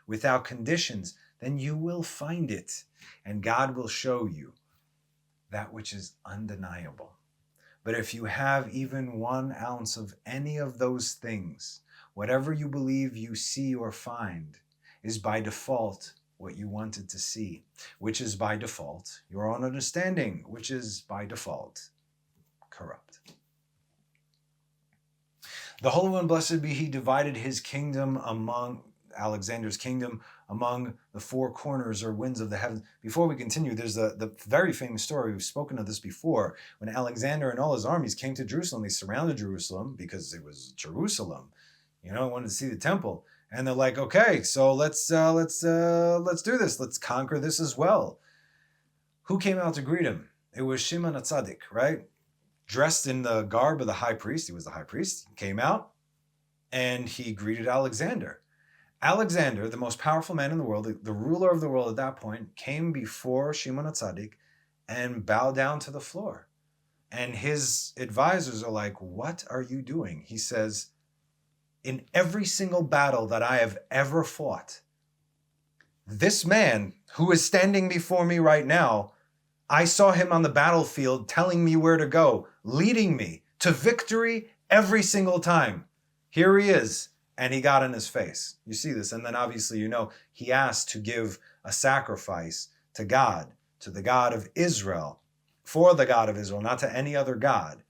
Without conditions, then you will find it, and God will show you that which is undeniable. But if you have even 1 ounce of any of those things, whatever you believe you see or find is by default what you wanted to see, which is by default your own understanding, which is by default corrupt. The Holy One, blessed be he, divided his kingdom Alexander's kingdom among the 4 corners or winds of the heavens. Before we continue, there's the very famous story, we've spoken of this before, when Alexander and all his armies came to Jerusalem. They surrounded Jerusalem because it was Jerusalem, wanted to see the temple. And they're like, okay, so let's do this. Let's conquer this as well. Who came out to greet him? It was Shimon HaTzadik, right? Dressed in the garb of the high priest. He was the high priest. He came out and he greeted Alexander. Alexander, the most powerful man in the world, the ruler of the world at that point, came before Shimon HaTzadik and bowed down to the floor. And his advisors are like, what are you doing? He says, in every single battle that I have ever fought, this man who is standing before me right now, I saw him on the battlefield telling me where to go, leading me to victory every single time. Here he is, and he got in his face. You see this, and then obviously he asked to give a sacrifice to God, to the God of Israel, for the God of Israel, not to any other God.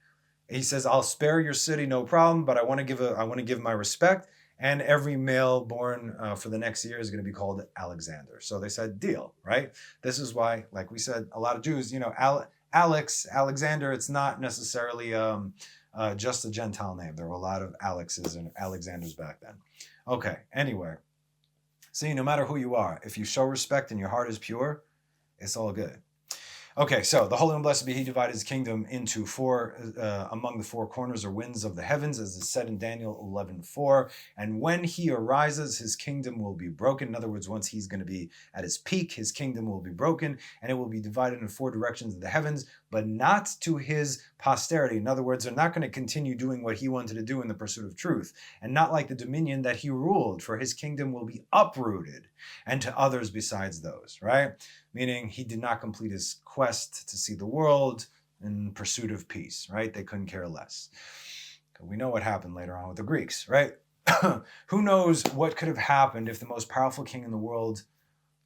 He says, I'll spare your city, no problem, but I want to give my respect, and every male born for the next year is going to be called Alexander. So they said, deal, right? This is why, like we said, a lot of Jews, Alexander, it's not necessarily just a Gentile name. There were a lot of Alexes and Alexanders back then. Okay, anyway. See, no matter who you are, if you show respect and your heart is pure, it's all good. Okay, so the Holy and Blessed be He divided his kingdom into four, among the four corners or winds of the heavens, as is said in Daniel 11:4. And when he arises, his kingdom will be broken. In other words, once he's going to be at his peak, his kingdom will be broken, and it will be divided in four directions of the heavens, but not to his posterity. In other words, they're not going to continue doing what he wanted to do in the pursuit of truth, and not like the dominion that he ruled, for his kingdom will be uprooted, and to others besides those, right? Meaning he did not complete his quest to see the world in pursuit of peace, right? They couldn't care less. We know what happened later on with the Greeks, right? Who knows what could have happened if the most powerful king in the world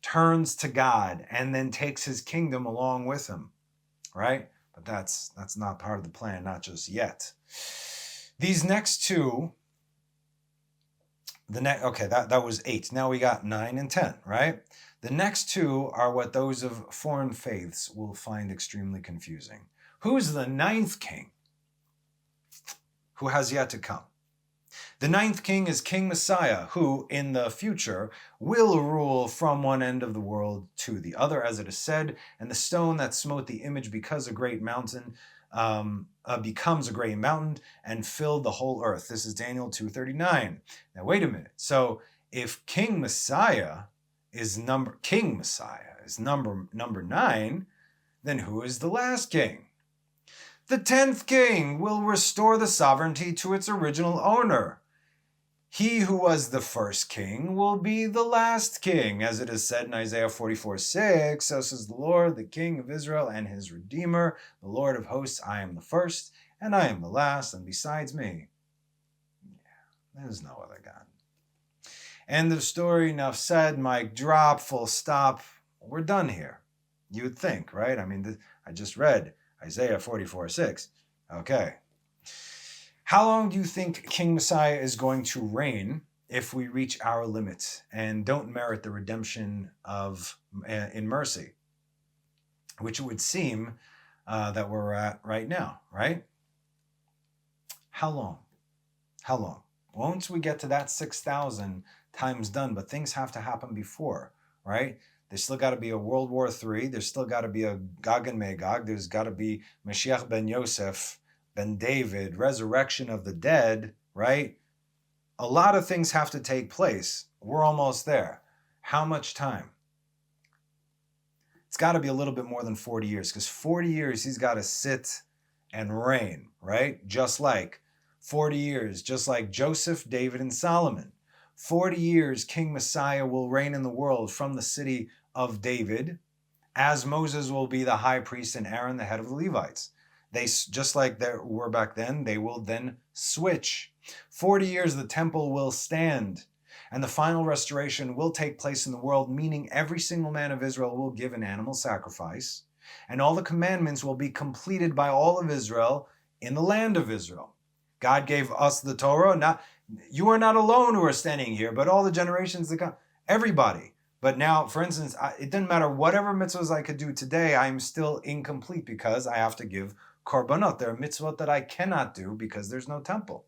turns to God and then takes his kingdom along with him, right? But that's not part of the plan, not just yet. These next two, that was 8. Now we got 9 and 10, right? The next two are what those of foreign faiths will find extremely confusing. Who's the 9th king who has yet to come? The 9th king is King Messiah, who in the future will rule from one end of the world to the other, as it is said, and the stone that smote the image becomes a great mountain and filled the whole earth. This is Daniel 2:39. Now wait a minute. So if King Messiah is number 9, then who is the last king? The 10th king will restore the sovereignty to its original owner. He who was the first king will be the last king, as it is said in Isaiah 44:6. So says the Lord, the King of Israel and his Redeemer, the Lord of hosts, I am the first, and I am the last, and besides me, there's no other God. End of story, enough said, mic drop, full stop. We're done here. You would think, right? I mean, I just read Isaiah 44:6. Okay. How long do you think King Messiah is going to reign if we reach our limits and don't merit the redemption in mercy, which it would seem that we're at right now, right? How long? How long? Once we get to that 6,000 times done, but things have to happen before, right? There's still got to be a World War III. There's still got to be a Gog and Magog. There's got to be Mashiach ben Yosef, ben David, resurrection of the dead, right? A lot of things have to take place. We're almost there. How much time? It's got to be a little bit more than 40 years, because 40 years he's got to sit and reign, right? Just like 40 years, just like Joseph, David, and Solomon. 40 years King Messiah will reign in the world from the city of David, as Moses will be the high priest and Aaron the head of the Levites. They, just like they were back then, they will then switch. 40 years the temple will stand, and the final restoration will take place in the world, meaning every single man of Israel will give an animal sacrifice, and all the commandments will be completed by all of Israel in the land of Israel. God gave us the Torah. You are not alone who are standing here, but all the generations that come, everybody. But now, for instance, it doesn't matter whatever mitzvahs I could do today, I'm still incomplete because I have to give korbanot. There are mitzvot that I cannot do because there's no temple.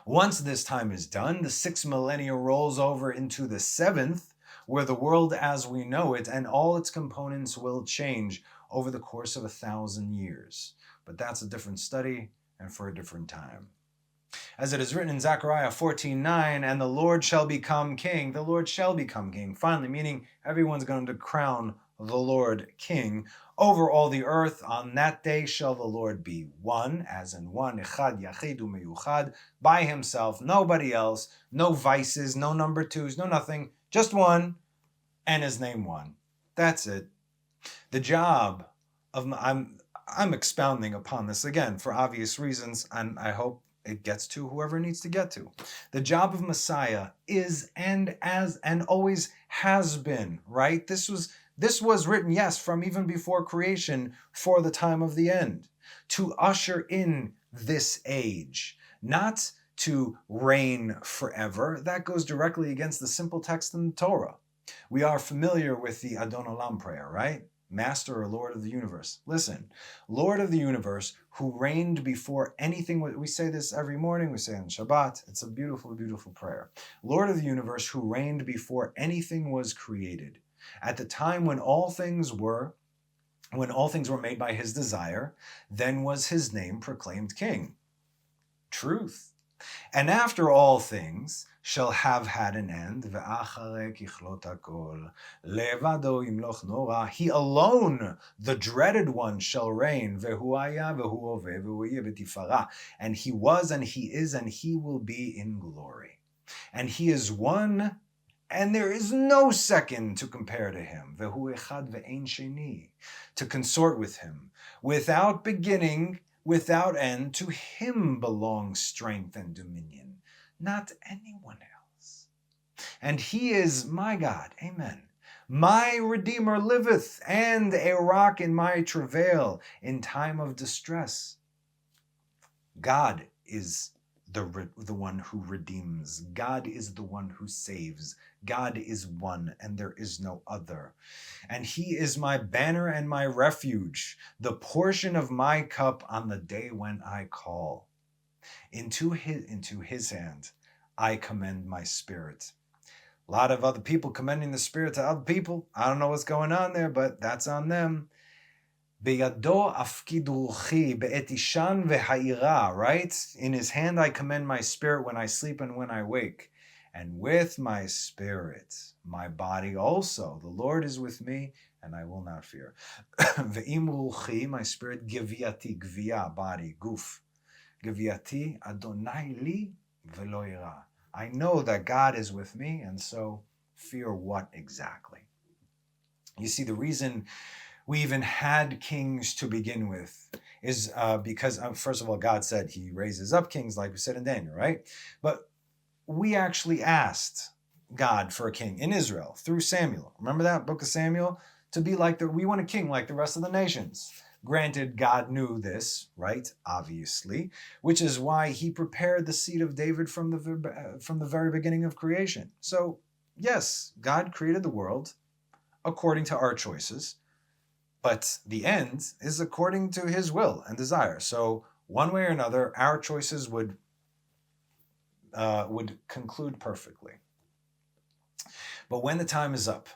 Once this time is done, the 6th millennia rolls over into the 7th, where the world as we know it and all its components will change over the course of 1,000 years. But that's a different study and for a different time. As it is written in Zechariah 14:9, and the Lord shall become king. The Lord shall become king. Finally, meaning everyone's going to crown the Lord king over all the earth. On that day shall the Lord be one, as in one, echad yachid umeyuchad, by himself, nobody else, no vices, no number twos, no nothing, just one, and his name one. That's it. The job of, I'm expounding upon this again for obvious reasons, and I hope it gets to whoever it needs to get to. The job of Messiah is and always has been, right? This was written, yes, from even before creation for the time of the end, to usher in this age, not to reign forever. That goes directly against the simple text in the Torah. We are familiar with the Adon Olam prayer, right? Master or Lord of the universe. Listen, Lord of the universe, who reigned before anything. We say this every morning. We say it on Shabbat. It's a beautiful, beautiful prayer. Lord of the universe, who reigned before anything was created. At the time when all things were, when all things were made by his desire, then was his name proclaimed king. Truth. And after all things shall have had an end, he alone, the dreaded one, shall reign, and he was, and he is, and he will be in glory. And he is one, and there is no second to compare to him, to consort with him, without beginning, without end. To him belongs strength and dominion, not anyone else. And he is my God, amen. My Redeemer liveth, and a rock in my travail, in time of distress. God is the one who redeems. God is the one who saves. God is one, and there is no other. And he is my banner and my refuge, the portion of my cup on the day when I call. Into his hand I commend my spirit. A lot of other people commending the spirit to other people. I don't know what's going on there, but that's on them. Beyado afkid ruchi be'et ishan ve'ha'ira, right? In his hand I commend my spirit when I sleep and when I wake. And with my spirit, my body also. The Lord is with me, and I will not fear. Ve'im ruchi, my spirit, geviati, gvia, body, guf. Geviati, Adonai li ve'lo ira. I know that God is with me, and so fear what exactly? You see, the reason we even had kings to begin with is because, first of all, God said he raises up kings, like we said in Daniel, right? But we actually asked God for a king in Israel through Samuel. Remember that book of Samuel? To be like we want a king like the rest of the nations. Granted, God knew this, right? Obviously, which is why he prepared the seed of David from the very beginning of creation. So, yes, God created the world according to our choices, but the end is according to his will and desire. So, one way or another, our choices would conclude perfectly. But when the time is up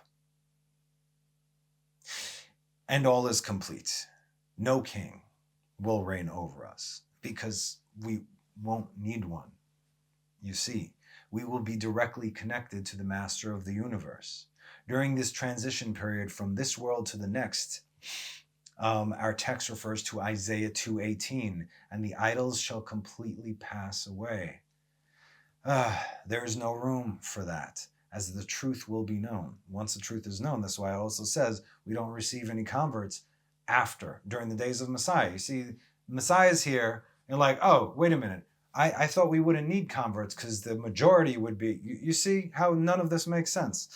and all is complete, no king will reign over us because we won't need one. You see, we will be directly connected to the master of the universe. During this transition period from this world to the next, our text refers to Isaiah 2:18, and the idols shall completely pass away. There is no room for that, as the truth will be known. Once the truth is known, that's why it also says we don't receive any converts during the days of Messiah. You see, Messiah's here, and like, oh, wait a minute. I thought we wouldn't need converts because the majority would be. You see how none of this makes sense.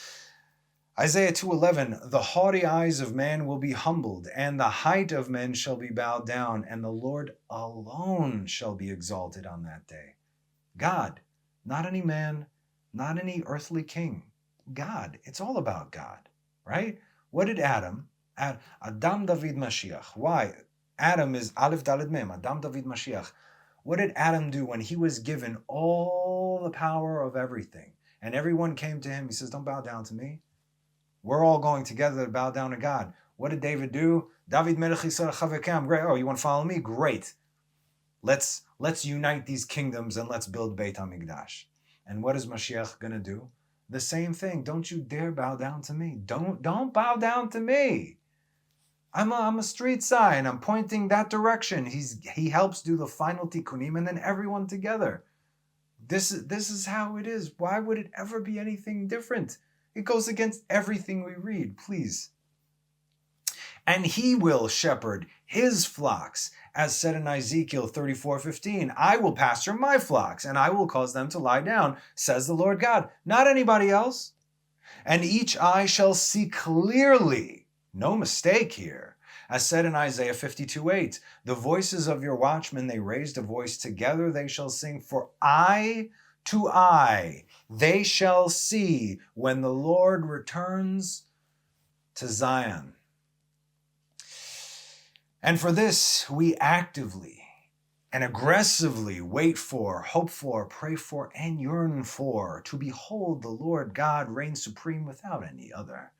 Isaiah 2:11, the haughty eyes of man will be humbled, and the height of men shall be bowed down, and the Lord alone shall be exalted on that day. God, not any man, not any earthly king. God. It's all about God, right? What did Adam David Mashiach. Why? Adam is Aleph Daled Mem, Adam David Mashiach. What did Adam do when he was given all the power of everything? And everyone came to him. He says, don't bow down to me. We're all going together to bow down to God. What did David do? David Melech Yisrael Chavekam. Great. Oh, you want to follow me? Great. Let's unite these kingdoms and let's build Beit HaMikdash. And what is Mashiach going to do? The same thing. Don't you dare bow down to me. Don't bow down to me. I'm a street sign. I'm pointing that direction. He helps do the final tikkunim, and then everyone together. This is how it is. Why would it ever be anything different? It goes against everything we read, please. And he will shepherd his flocks, as said in Ezekiel 34:15. I will pasture my flocks, and I will cause them to lie down, says the Lord God, not anybody else. And each eye shall see clearly. No mistake here. As said in Isaiah 52:8, the voices of your watchmen, they raised a voice together, they shall sing, for eye to eye they shall see when the Lord returns to Zion. And for this, we actively and aggressively wait for, hope for, pray for, and yearn for, to behold the Lord God reign supreme without any other.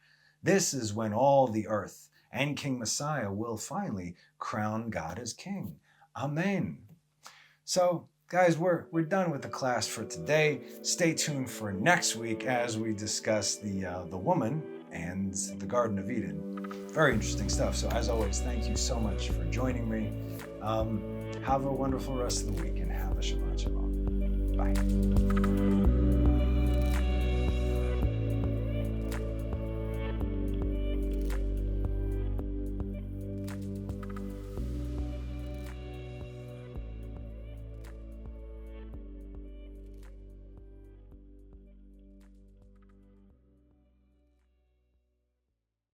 This is when all the earth and King Messiah will finally crown God as king. Amen. So, guys, we're done with the class for today. Stay tuned for next week as we discuss the woman and the Garden of Eden. Very interesting stuff. So, as always, thank you so much for joining me. Have a wonderful rest of the week and have a Shabbat Shalom. Bye.